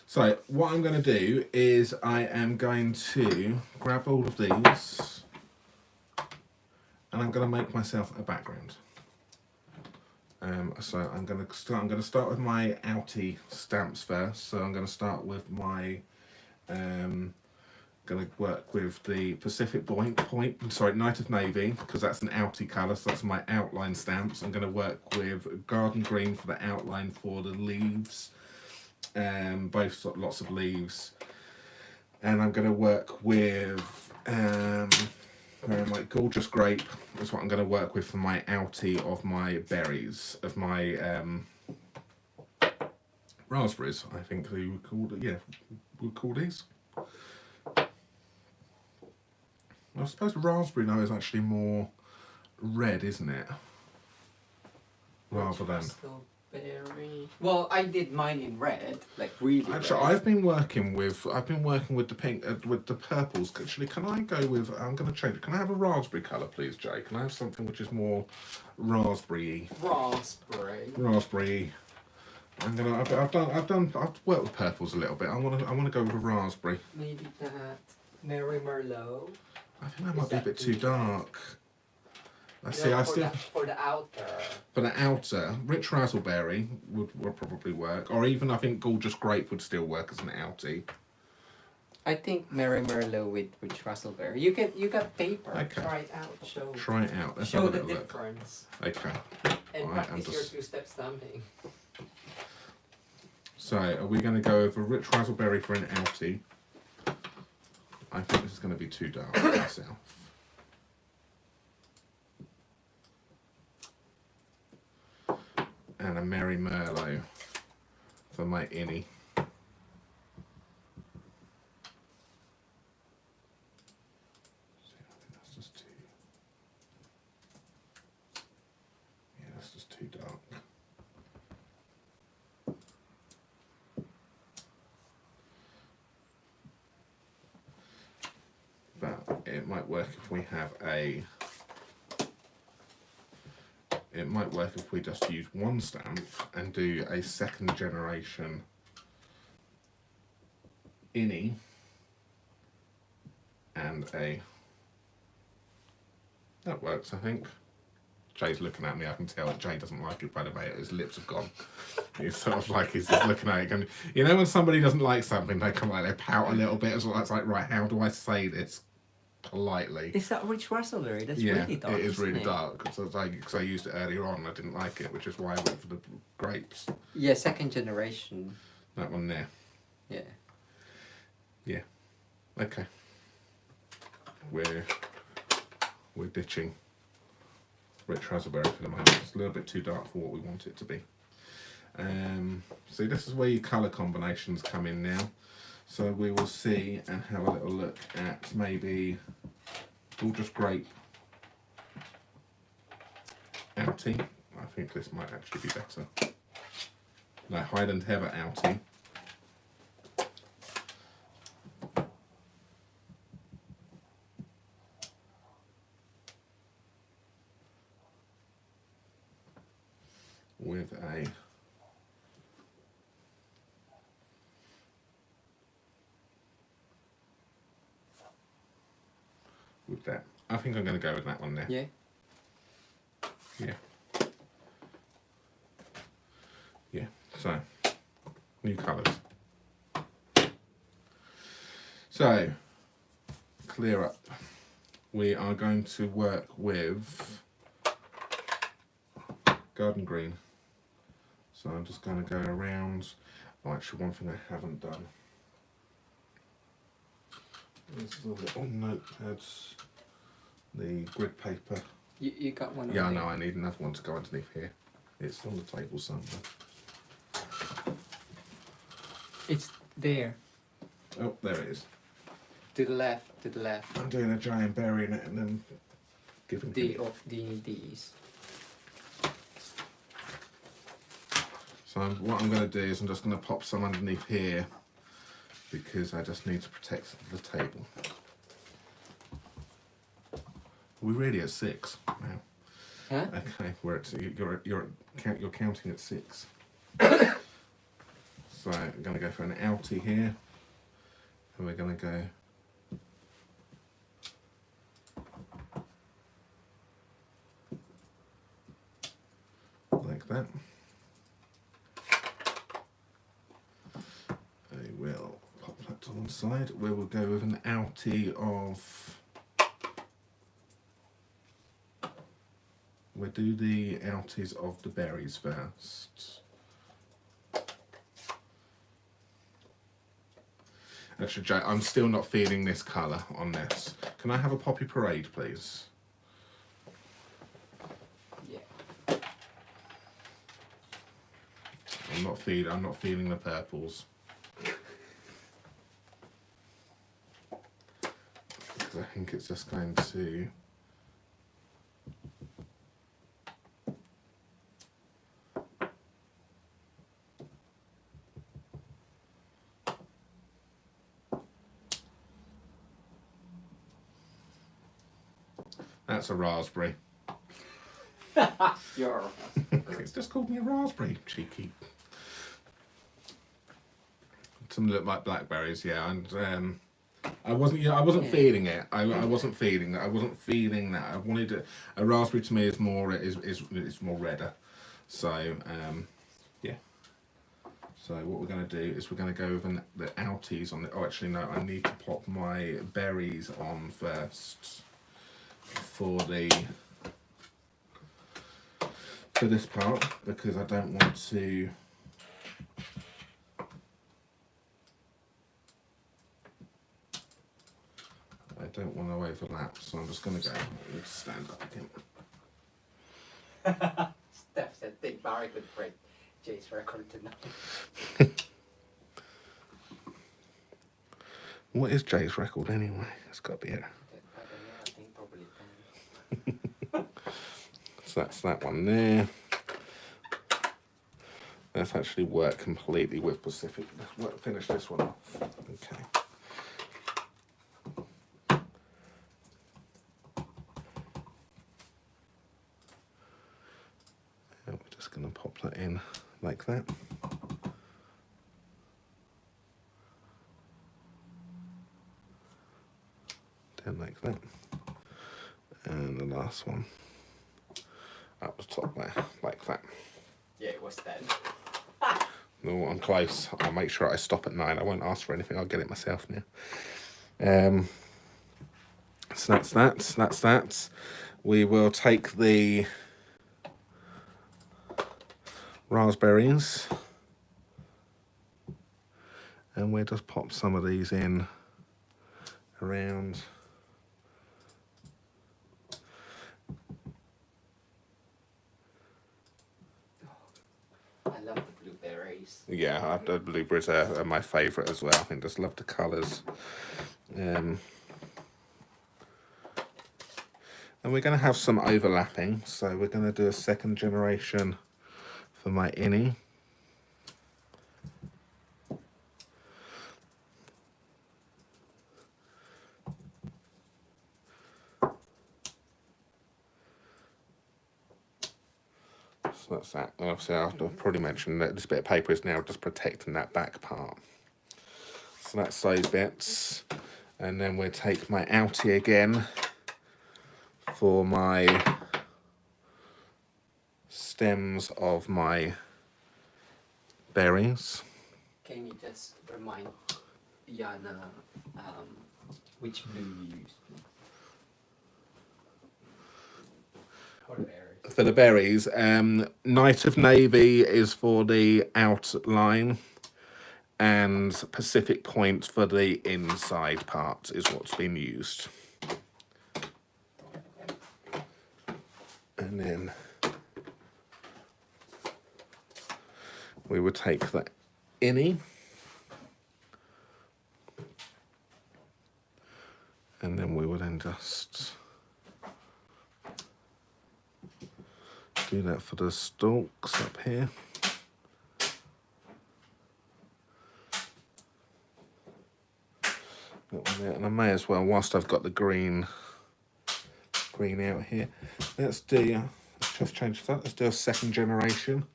So what I'm going to do is I am going to grab all of these and I'm going to make myself a background. So I'm going to start with my outie stamps first. So I'm going to start with my going to work with the Pacific Night of Navy, because that's an outie colour, so that's my outline stamps. I'm going to work with Garden Green for the outline for the leaves. Both lots of leaves, and I'm going to work with my Gorgeous Grape. That's what I'm going to work with for my outie of my berries, of my raspberries, I think we would call it. Yeah, we'll call these. I suppose raspberry now is actually more red, isn't it? Rather than. Well, I did mine in red, like really Actually, red. I've been working with the pink, with the purples. Actually, can I go with? I'm going to change. Can I have a raspberry colour, please, Jay? Can I have something which is more raspberry? Raspberry. I've worked with purples a little bit. I want to go with a raspberry. Maybe that Mary Merlot. I think that might be a bit too dark. For the outer. For the outer, rich raspberry would probably work, or even I think Gorgeous Grape would still work as an outie. I think Mary Merlot with rich raspberry. You got paper. Okay. Try it out. Try it out. Let's show have a the little difference. Look. Okay. And practice your two-step stamping. So, are we going to go over rich raspberry for an outie? I think this is going to be too dark for myself. And a Mary Merlot for my innie. That's just too. Yeah, that's just too dark. might work if we have a. It might work if we just use one stamp and do a second generation innie and a. That works, I think. Jay's looking at me. I can tell that Jay doesn't like it. By the way, his lips have gone. He's sort of like he's just looking at it. And you know, when somebody doesn't like something, they come like they pout a little bit. It's like, right, how do I say this politely? Is that rich raspberry? That's Yeah, really dark. it is really it? dark. So it's like, because I used it earlier on, and I didn't like it, which is why I went for the grapes. Yeah, second generation. That one there. Yeah. Yeah. Okay. We're ditching rich raspberry for the moment. It's a little bit too dark for what we want it to be. So this is where your colour combinations come in now. So we will see and have a little look at maybe gorgeous grape outing. I think this might actually be better. No, Highland Heather outing. With that. I think I'm going to go with that one there. Yeah. Yeah. Yeah. So, new colours. So, clear up. We are going to work with garden green. So I'm just going to go around. Oh, actually, one thing I haven't done. This is a little notepads. The grid paper. You got one. Yeah, I know. I need another one to go underneath here. It's on the table somewhere. It's there. Oh, there it is. To the left. To the left. I'm doing a giant berry in it and then giving these. So what I'm going to do is I'm just going to pop some underneath here because I just need to protect the table. We're really at 6 now. Huh? Okay, we're at you're counting at 6. So I'm going to go for an outie here, and we're going to go. Like that. I will pop that to one side. We will go with an outie of. We'll do the outies of the berries first. Actually, Jay, I'm still not feeling this colour on this. Can I have a poppy parade, please? Yeah. I'm not feeling the purples. Because I think it's just going to. That's a raspberry. You're It's just called me a raspberry, cheeky. Some look like blackberries, yeah. And I wasn't feeling it. I wasn't feeling that. I wasn't feeling that. I wanted a raspberry. To me is more more redder. So yeah. So what we're going to do is we're going to go with the outies on the. Oh, actually no. I need to pop my berries on first. For this part, because I don't want to overlap, so I'm just going to go and stand up again. Steph said think Barry could break Jay's record tonight. What is Jay's record anyway? It's got to be here. I think probably 10. So that's that one there. Let's actually work completely with Pacific. Let's finish this one off. Okay. Just going to pop that in like that. Down like that. And the last one up the top there, like that. Yeah, it was 10. No, I'm close. I'll make sure I stop at 9. I won't ask for anything. I'll get it myself now. So that's that. We will take the raspberries and we'll just pop some of these in around. I love the blueberries. Yeah, the blueberries are my favourite as well. I think just love the colours. And we're going to have some overlapping, so we're going to do a second generation for my innie. So that's that. And obviously, I'll probably mention that this bit of paper is now just protecting that back part. So that's those bits. And then we'll take my outie again for my stems of my berries. Can you just remind Yana which blue you used? For the berries. For the berries, Night of Navy is for the outline, and Pacific Point for the inside part is what's been used. And then we would take the innie and then we would then just do that for the stalks up here. And I may as well, whilst I've got the green out here, let's just change that. Let's do a second generation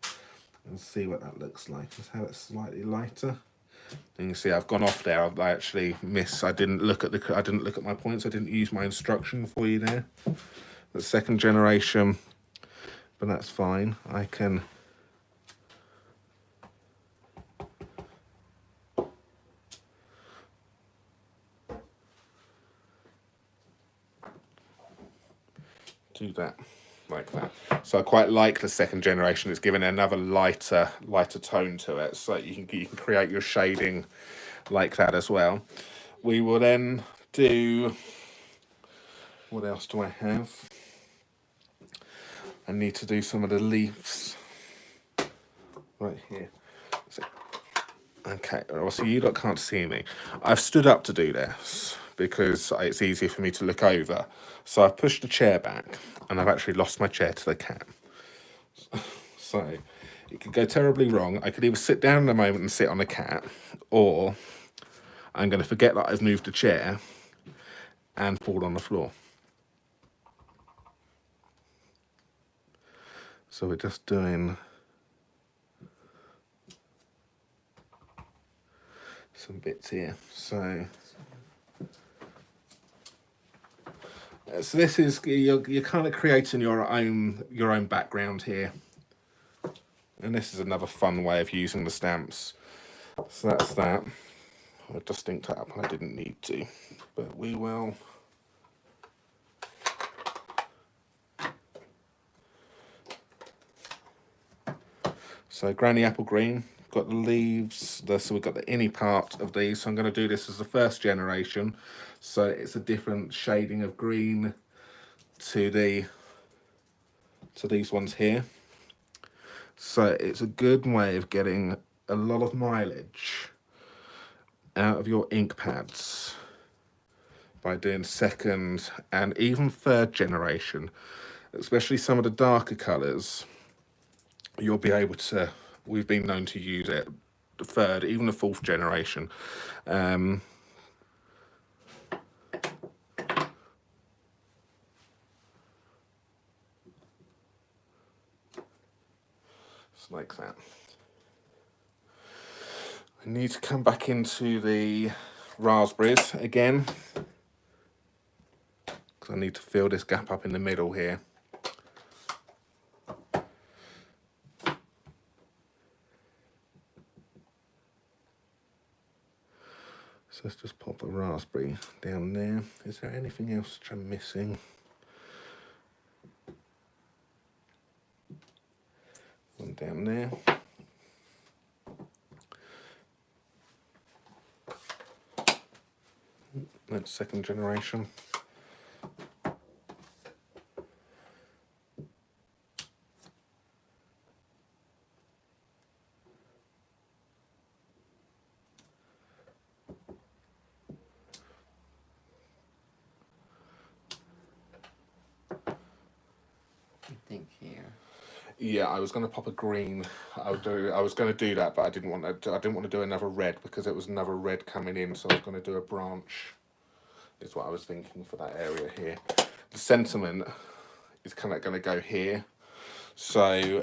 and see what that looks like. Let's have it slightly lighter. And you see, I've gone off there. I actually I didn't look at my points. I didn't use my instruction for you there. The second generation, but that's fine. I can do that like that. So I quite like the second generation. It's given another lighter tone to it, so you can create your shading like that as well. We will then do, what else do I have? I need to do some of the leaves right here. So, okay, so you lot can't see me. I've stood up to do this because it's easier for me to look over. So I've pushed the chair back and I've actually lost my chair to the cat. So it could go terribly wrong. I could either sit down in a moment and sit on the cat, or I'm going to forget that I've moved the chair and fall on the floor. So we're just doing some bits here. So this is, you're kind of creating your own background here, and this is another fun way of using the stamps. So that's that. I just inked that up and I didn't need to, but we will. So Granny Apple Green, got the leaves, so we've got the innie part of these. So I'm going to do this as the first generation. So it's a different shading of green to these ones here. So it's a good way of getting a lot of mileage out of your ink pads by doing second and even third generation, especially some of the darker colours. You'll be able to, we've been known to use it, the third, even the fourth generation. Just like that. I need to come back into the raspberries again, because I need to fill this gap up in the middle here. So let's just pop a raspberry down there. Is there anything else which I'm missing? One down there. That's second generation. I think here. Yeah, I was going to pop a green. I was going to do that, but I didn't want to. I didn't want to do another red because it was another red coming in. So I was going to do a branch. Is what I was thinking for that area here. The sentiment is kind of going to go here. So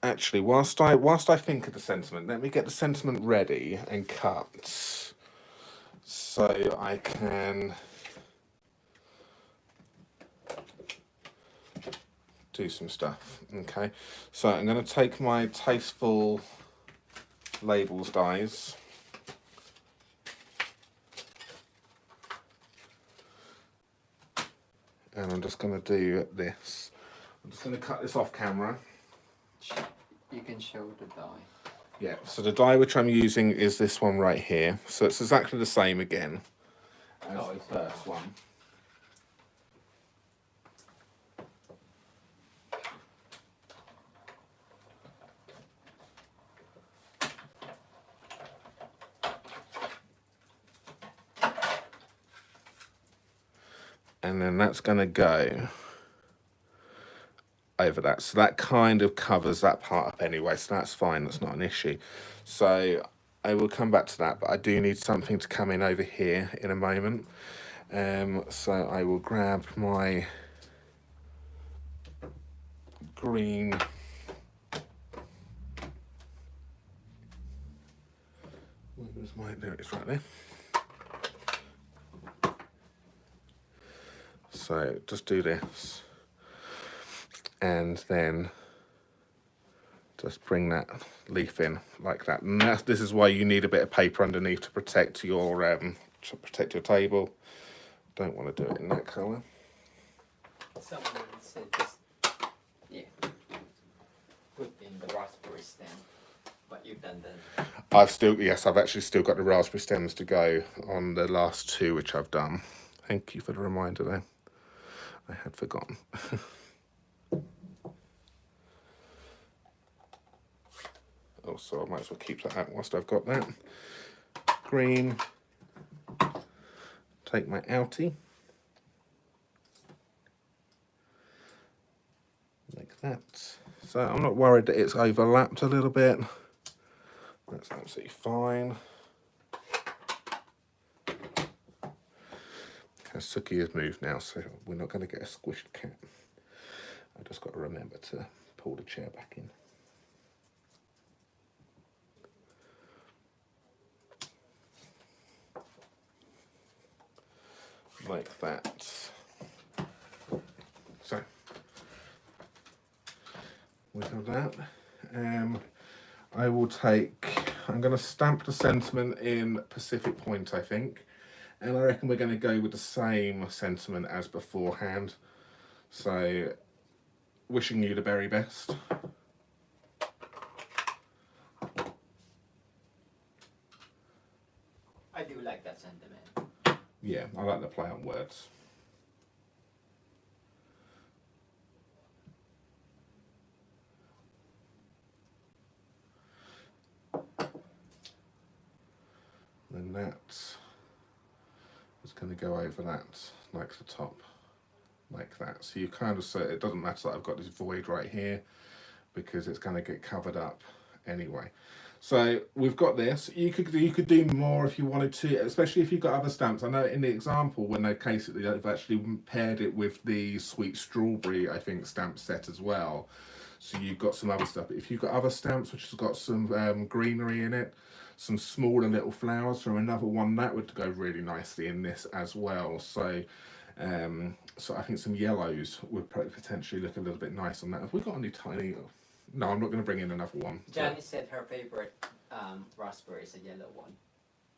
actually, whilst I think of the sentiment, let me get the sentiment ready and cut, so I can do some stuff. Okay, so I'm going to take my Tasteful Labels dies, and I'm just going to do this. I'm just going to cut this off camera. You can show the die. Yeah, so the die which I'm using is this one right here. So it's exactly the same again as the first one. And then that's going to go over that. So that kind of covers that part up anyway, so that's fine, that's not an issue. So I will come back to that, but I do need something to come in over here in a moment. So I will grab my green there it is right there. So just do this, and then just bring that leaf in like that. And this is why you need a bit of paper underneath to protect your table. Don't want to do it in that colour. Someone said just put in the raspberry stem, but you've done that. I've actually still got the raspberry stems to go on the last two which I've done. Thank you for the reminder there. I had forgotten. Also, I might as well keep that out whilst I've got that. Green. Take my outie. Like that. So I'm not worried that it's overlapped a little bit. That's absolutely fine. Suki has moved now, so we're not going to get a squished cat. I just got to remember to pull the chair back in. Like that. So, we have that. I will take, I'm going to stamp the sentiment in Pacific Point, I think. And I reckon we're going to go with the same sentiment as beforehand. So, wishing you the very best. I do like that sentiment. Yeah, I like the play on words. And that's going to go over that, like the top, like that. So you kind of say it doesn't matter that I've got this void right here because it's going to get covered up anyway. So we've got this. You could do more if you wanted to, especially if you've got other stamps. I know in the example when they case it, they've actually paired it with the sweet strawberry, I think, stamp set as well. So you've got some other stuff. But if you've got other stamps which has got some greenery in it, some smaller little flowers from another one, that would go really nicely in this as well. So so I think some yellows would potentially look a little bit nice on that. Have we got any tiny? No, I'm not going to bring in another one. Janice said her favorite raspberry is a yellow one.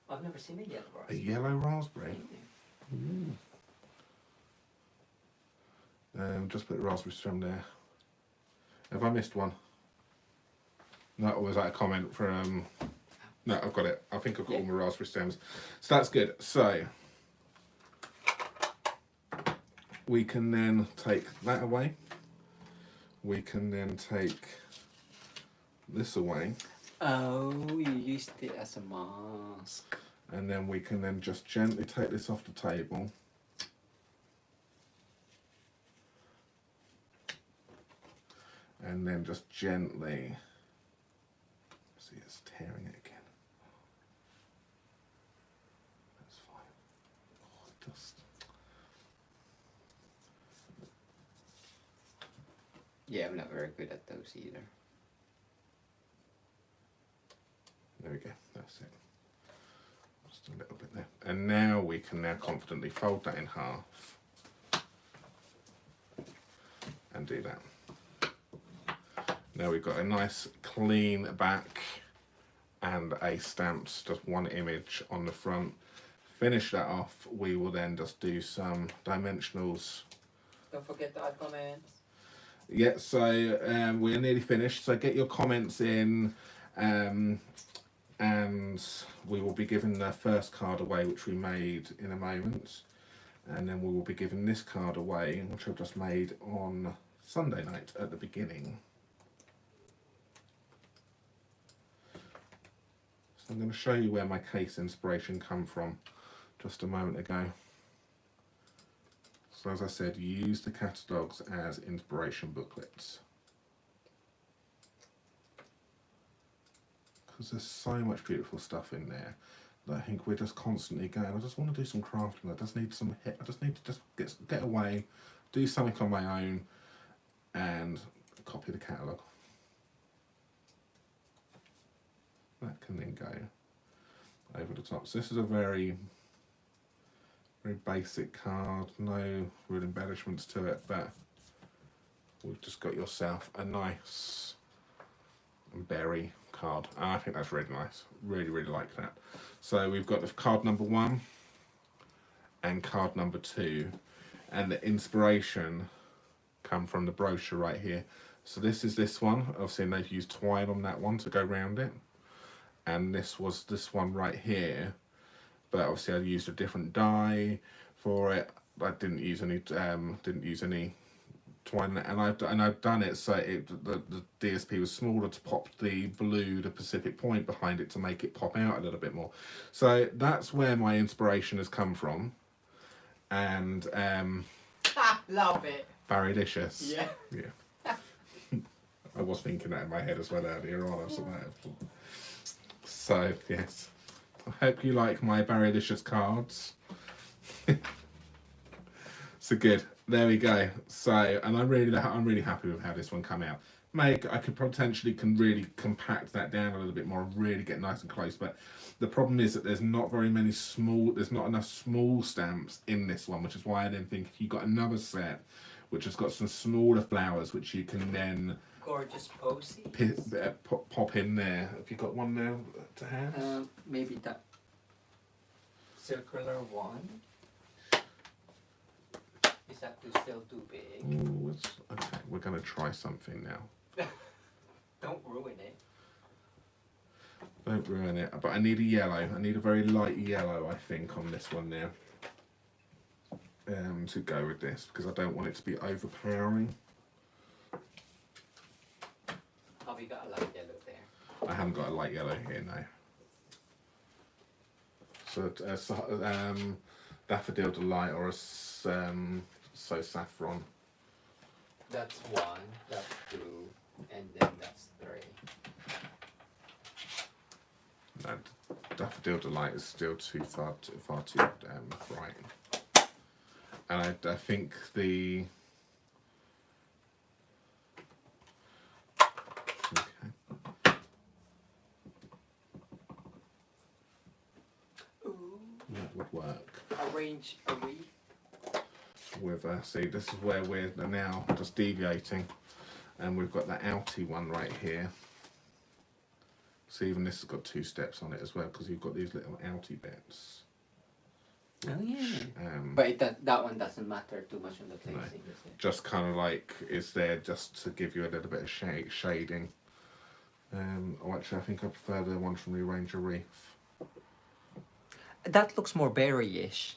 I've never seen a yellow raspberry. A yellow raspberry? Just put the raspberry stem there. Have I missed one? No, or was that a comment from... No, I've got it. I think I've got all my raspberry stems. So that's good. So we can then take that away. We can then take this away. Oh, you used it as a mask. And then we can then just gently take this off the table. And then just gently, see, it's tearing it again. That's fine. Oh, dust. Yeah, I'm not very good at those either. There we go, that's it. Just a little bit there. And now we can now confidently fold that in half and do that. Now we've got a nice clean back and a stamped, just one image on the front. Finish that off, we will then just do some dimensionals. Don't forget to add comments. Yeah, so we're nearly finished, so get your comments in, and we will be giving the first card away, which we made in a moment, and then we will be giving this card away, which I've just made on Sunday night at the beginning. So I'm going to show you where my case inspiration come from just a moment ago. So as I said, use the catalogues as inspiration booklets. Because there's so much beautiful stuff in there that I think we're just constantly going, I just want to do some crafting, I just need some hit, I just need to just get away, do something on my own and copy the catalogue. That can then go over the top. So this is a very basic card, no real embellishments to it, but we've just got yourself a nice berry card. I think that's really nice, really like that. So we've got the card number 1 and card number 2, and the inspiration come from the brochure right here. So this is this one, obviously they've used twine on that one to go around it, and this was this one right here, but obviously I used a different dye for it. I didn't use any twine, and I've done it so the DSP was smaller to pop the blue, the Pacific Point behind it to make it pop out a little bit more. So that's where my inspiration has come from, and love it. Barrylicious. Yeah. Yeah. I was thinking that in my head as well earlier on. So yes, I hope you like my Barrylicious cards. So good. There we go. So, and I'm really happy with how this one come out. I could potentially really compact that down a little bit more, really get nice and close. But the problem is that there's not very many there's not enough small stamps in this one, which is why I then think if you got another set, which has got some smaller flowers, which you can then gorgeous posies. Pop in there. Have you got one there to hand? Maybe that circular one. Is that still too big? Ooh, okay, we're going to try something now. Don't ruin it. Don't ruin it. But I need a yellow. I need a very light yellow, I think, on this one now. To go with this, because I don't want it to be overpowering. Have you got a light yellow there? I haven't got a light yellow here, no. So, Daffodil Delight or a So Saffron. That's 1, that's 2, and then that's 3. Daffodil Delight is still far too bright. And I think the that would work. Arrange a wreath. With see, this is where we're now just deviating, and we've got that outy one right here. So even this has got 2 steps on it as well, because you've got these little outy bits. Oh yeah. But that one doesn't matter too much on the placing, No, is it? just kind of like is there just to give you a little bit of shading. Oh, actually, I think I prefer the one from Rearrange a Wreath. That looks more berry-ish.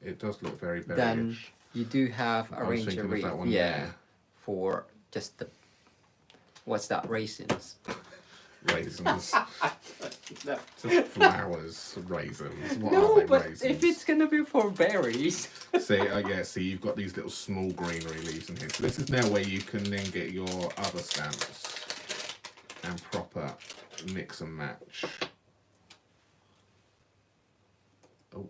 It does look very Then berry-ish. you do have I was Arrange a thinking of Wreath. that one Yeah. there. For just the what's that? Raisins. Raisins. No. Just flowers, raisins. What No, are they, but raisins? if it's gonna be for berries. See, yeah, see, you've got these little small greenery leaves in here. So this is now where you can then get your other stamps and proper mix and match. Oh.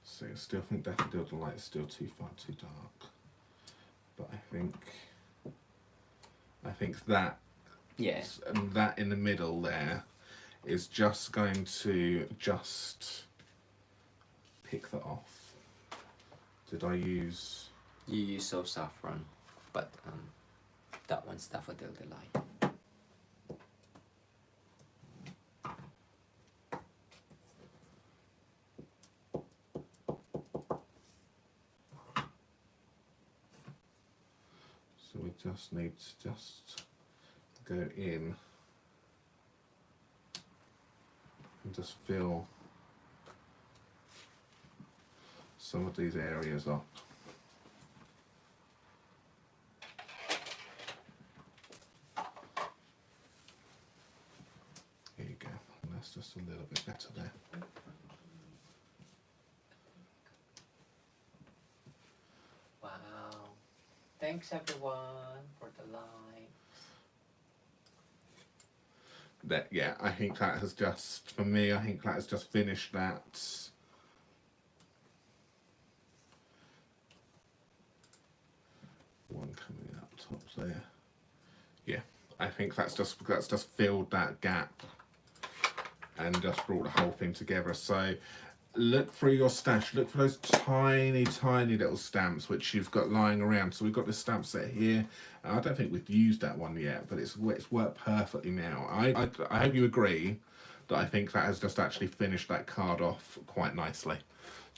So I still think Daffodil Delight is still too dark. But I think that and that in the middle there is just going to pick that off. Did I use? You use So Saffron, but that one's Daffodil Delight. So we just need to go in and just fill some of these areas up. Here you go. And that's just a little bit better there. Wow. Thanks everyone for the likes. That, yeah, I think that has just, for me, I think that has just finished that. One coming up top there. Yeah, I think that's just filled that gap and just brought the whole thing together. So look through your stash, look for those tiny little stamps which you've got lying around. So we've got this stamp set here. I don't think we've used that one yet, but it's worked perfectly now. I hope you agree that I think that has just actually finished that card off quite nicely,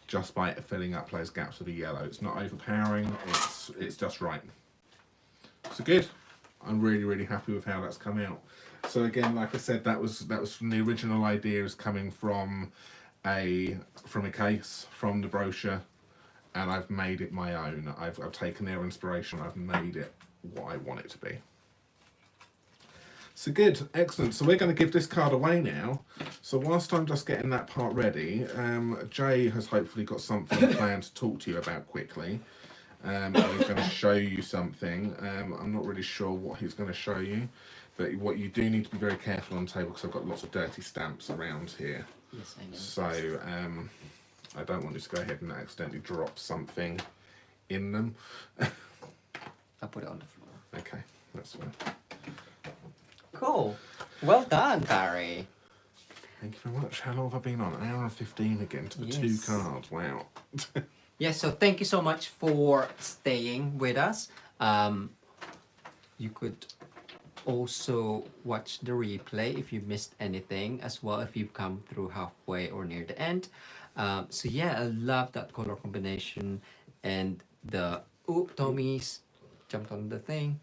just by filling up those gaps with the yellow. It's not overpowering, it's just right. So good. I'm really happy with how that's come out. So again, like I said, that was from the original ideas coming from a case, from the brochure, and I've made it my own. I've taken their inspiration, I've made it what I want it to be. So good, excellent. So we're going to give this card away now. So whilst I'm just getting that part ready, Jay has hopefully got something planned to talk to you about quickly. And he's going to show you something. I'm not really sure what he's going to show you, but what you do need to be very careful on the table, because I've got lots of dirty stamps around here. Yes, I know. So I don't want you to go ahead and accidentally drop something in them. I'll put it on the floor. Okay, that's fine. Cool. Well done, Barry. Thank you very much. How long have I been on? An hour and 15 again to the 2 cards. Wow. Yes, so thank you so much for staying with us. You could also watch the replay if you missed anything, as well if you've come through halfway or near the end. So yeah, I love that color combination, and the Tommy's jumped on the thing.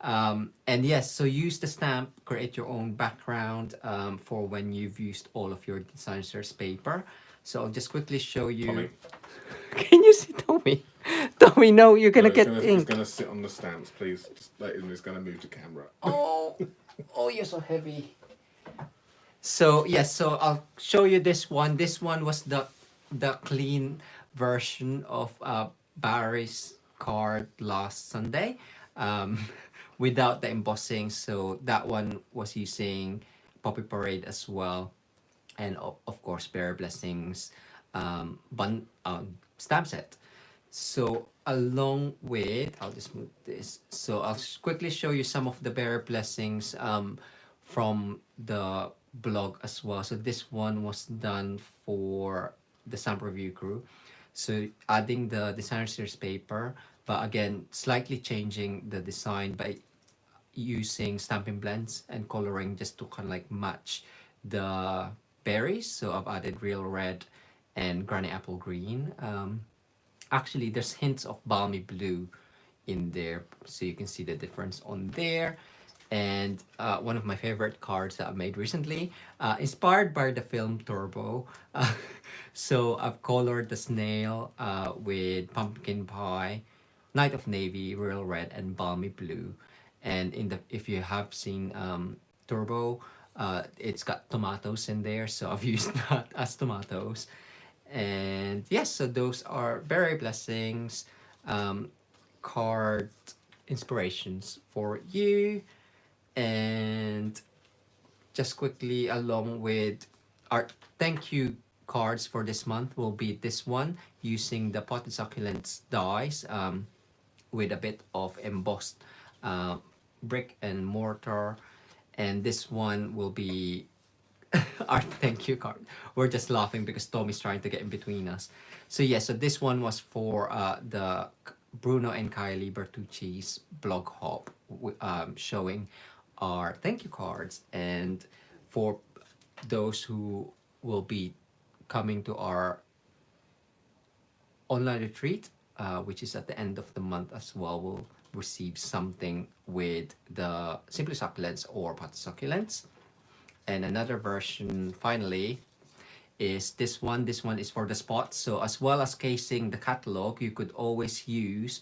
And yes, so use the stamp, create your own background for when you've used all of your Demonstrators paper. So I'll just quickly show you. Tommy. Can you see Tommy? Tommy, no, you're gonna get ink. He's going to sit on the stamps, please. He's going to move the camera. Oh, you're so heavy. So yes, so I'll show you this one. This one was the clean version of Barry's card last Sunday. um, without the embossing. So that one was using Poppy Parade as well, and of course Bear Blessings stamp set. So along with, I'll just move this. So I'll quickly show you some of the Bear Blessings from the blog as well. So this one was done for the stamp review crew. So adding the designer series paper, but again, slightly changing the design by using stamping blends and coloring just to kind of like match the berries. So I've added real red and granny apple green. Actually, there's hints of balmy blue in there, so you can see the difference on there. And one of my favorite cards that I made recently, inspired by the film Turbo. So I've colored the snail with pumpkin pie, Night of Navy, real red, and balmy blue. And in the if you have seen Turbo, it's got tomatoes in there, so I've used that as tomatoes. And yes, so those are berry blessings, card inspirations for you. And just quickly, along with our thank you cards for this month, will be this one using the potted succulents dies with a bit of embossed uh, brick and mortar. And this one will be our thank you card. We're just laughing because Tommy's trying to get in between us. So yeah, so this one was for the Bruno and Kylie Bertucci's blog hop, showing our thank you cards. And for those who will be coming to our online retreat, which is at the end of the month as well, will receive something with the Simply Succulents or Pot Succulents. And another version, finally, is this one. This one is for the spots. So as well as casing the catalog, you could always use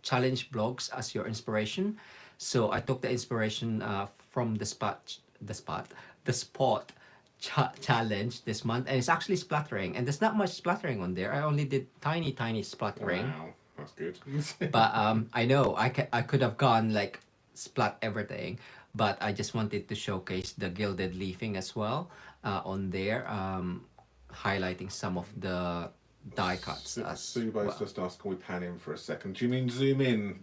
challenge blogs as your inspiration. So I took the inspiration from the spot challenge this month, and it's actually splattering, and there's not much splattering on there. I only did tiny splattering. Wow, that's good. But I know I could have gone like splat everything, but I just wanted to showcase the gilded leafing as well on there, highlighting some of the die cuts as Subo's well. just asked, can we pan in for a second? Do you mean zoom in,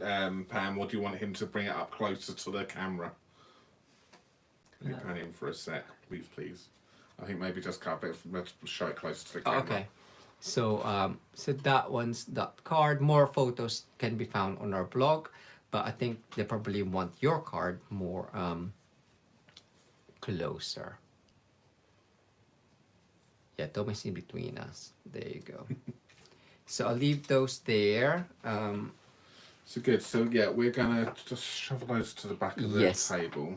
Pam, or do you want him to bring it up closer to the camera? Can you pan in for a sec, please? I think maybe just cut a bit, let's show it closer to the camera. Okay. So so that one's that card. More photos can be found on our blog, but I think they probably want your card more closer. Yeah, Tommy's in between us. There you go. So I'll leave those there. So good. So yeah, we're gonna just shove those to the back of the Yes. table.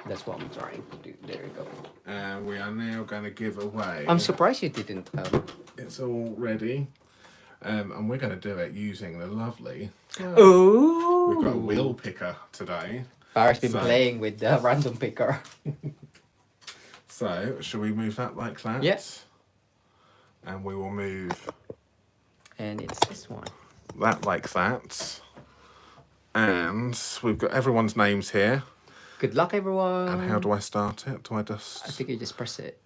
That's what I'm trying to do. There you go. And we are now going to give away. I'm surprised you didn't. It's all ready. And we're going to do it using the lovely. Oh. We've got a wheel picker today. Barry's been playing with the random picker. So, shall we move that like that? Yes. And we will move. And it's this one. That like that. And we've got everyone's names here. Good luck, everyone. And how do I start it? Do I I just... think you just press it.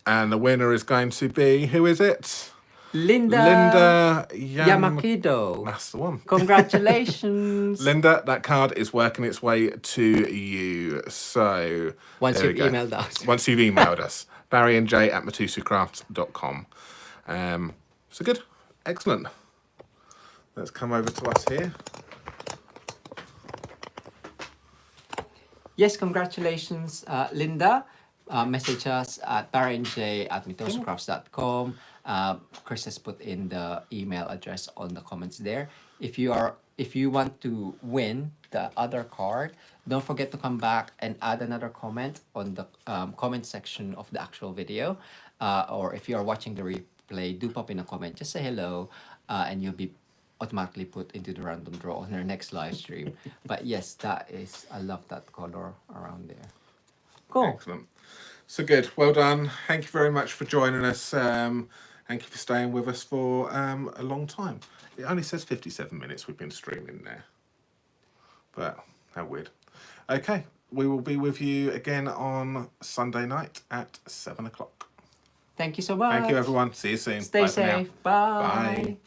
And the winner is going to be... Who is it? Linda Yamakido. That's the one. Congratulations. Linda, that card is working its way to you. So... Once there you've we go. emailed us. Once you've emailed us. Barry and Jay at matosucrafts.com. So good. Excellent. Let's come over to us here. Yes, congratulations, Linda. Message us at barryandj@mitosucrafts.com. Chris has put in the email address on the comments there. If you want to win the other card, don't forget to come back and add another comment on the comment section of the actual video. Or if you are watching the replay, do pop in a comment. Just say hello, and you'll be automatically put into the random draw on our next live stream. But yes, that is, I love that color around there. Cool. Excellent. So good. Well done. Thank you very much for joining us. Thank you for staying with us for a long time. It only says 57 minutes we've been streaming there. But how weird. Okay, we will be with you again on Sunday night at 7 o'clock. Thank you so much. Thank you, everyone. See you soon. Stay Bye for now. safe. Bye. Bye.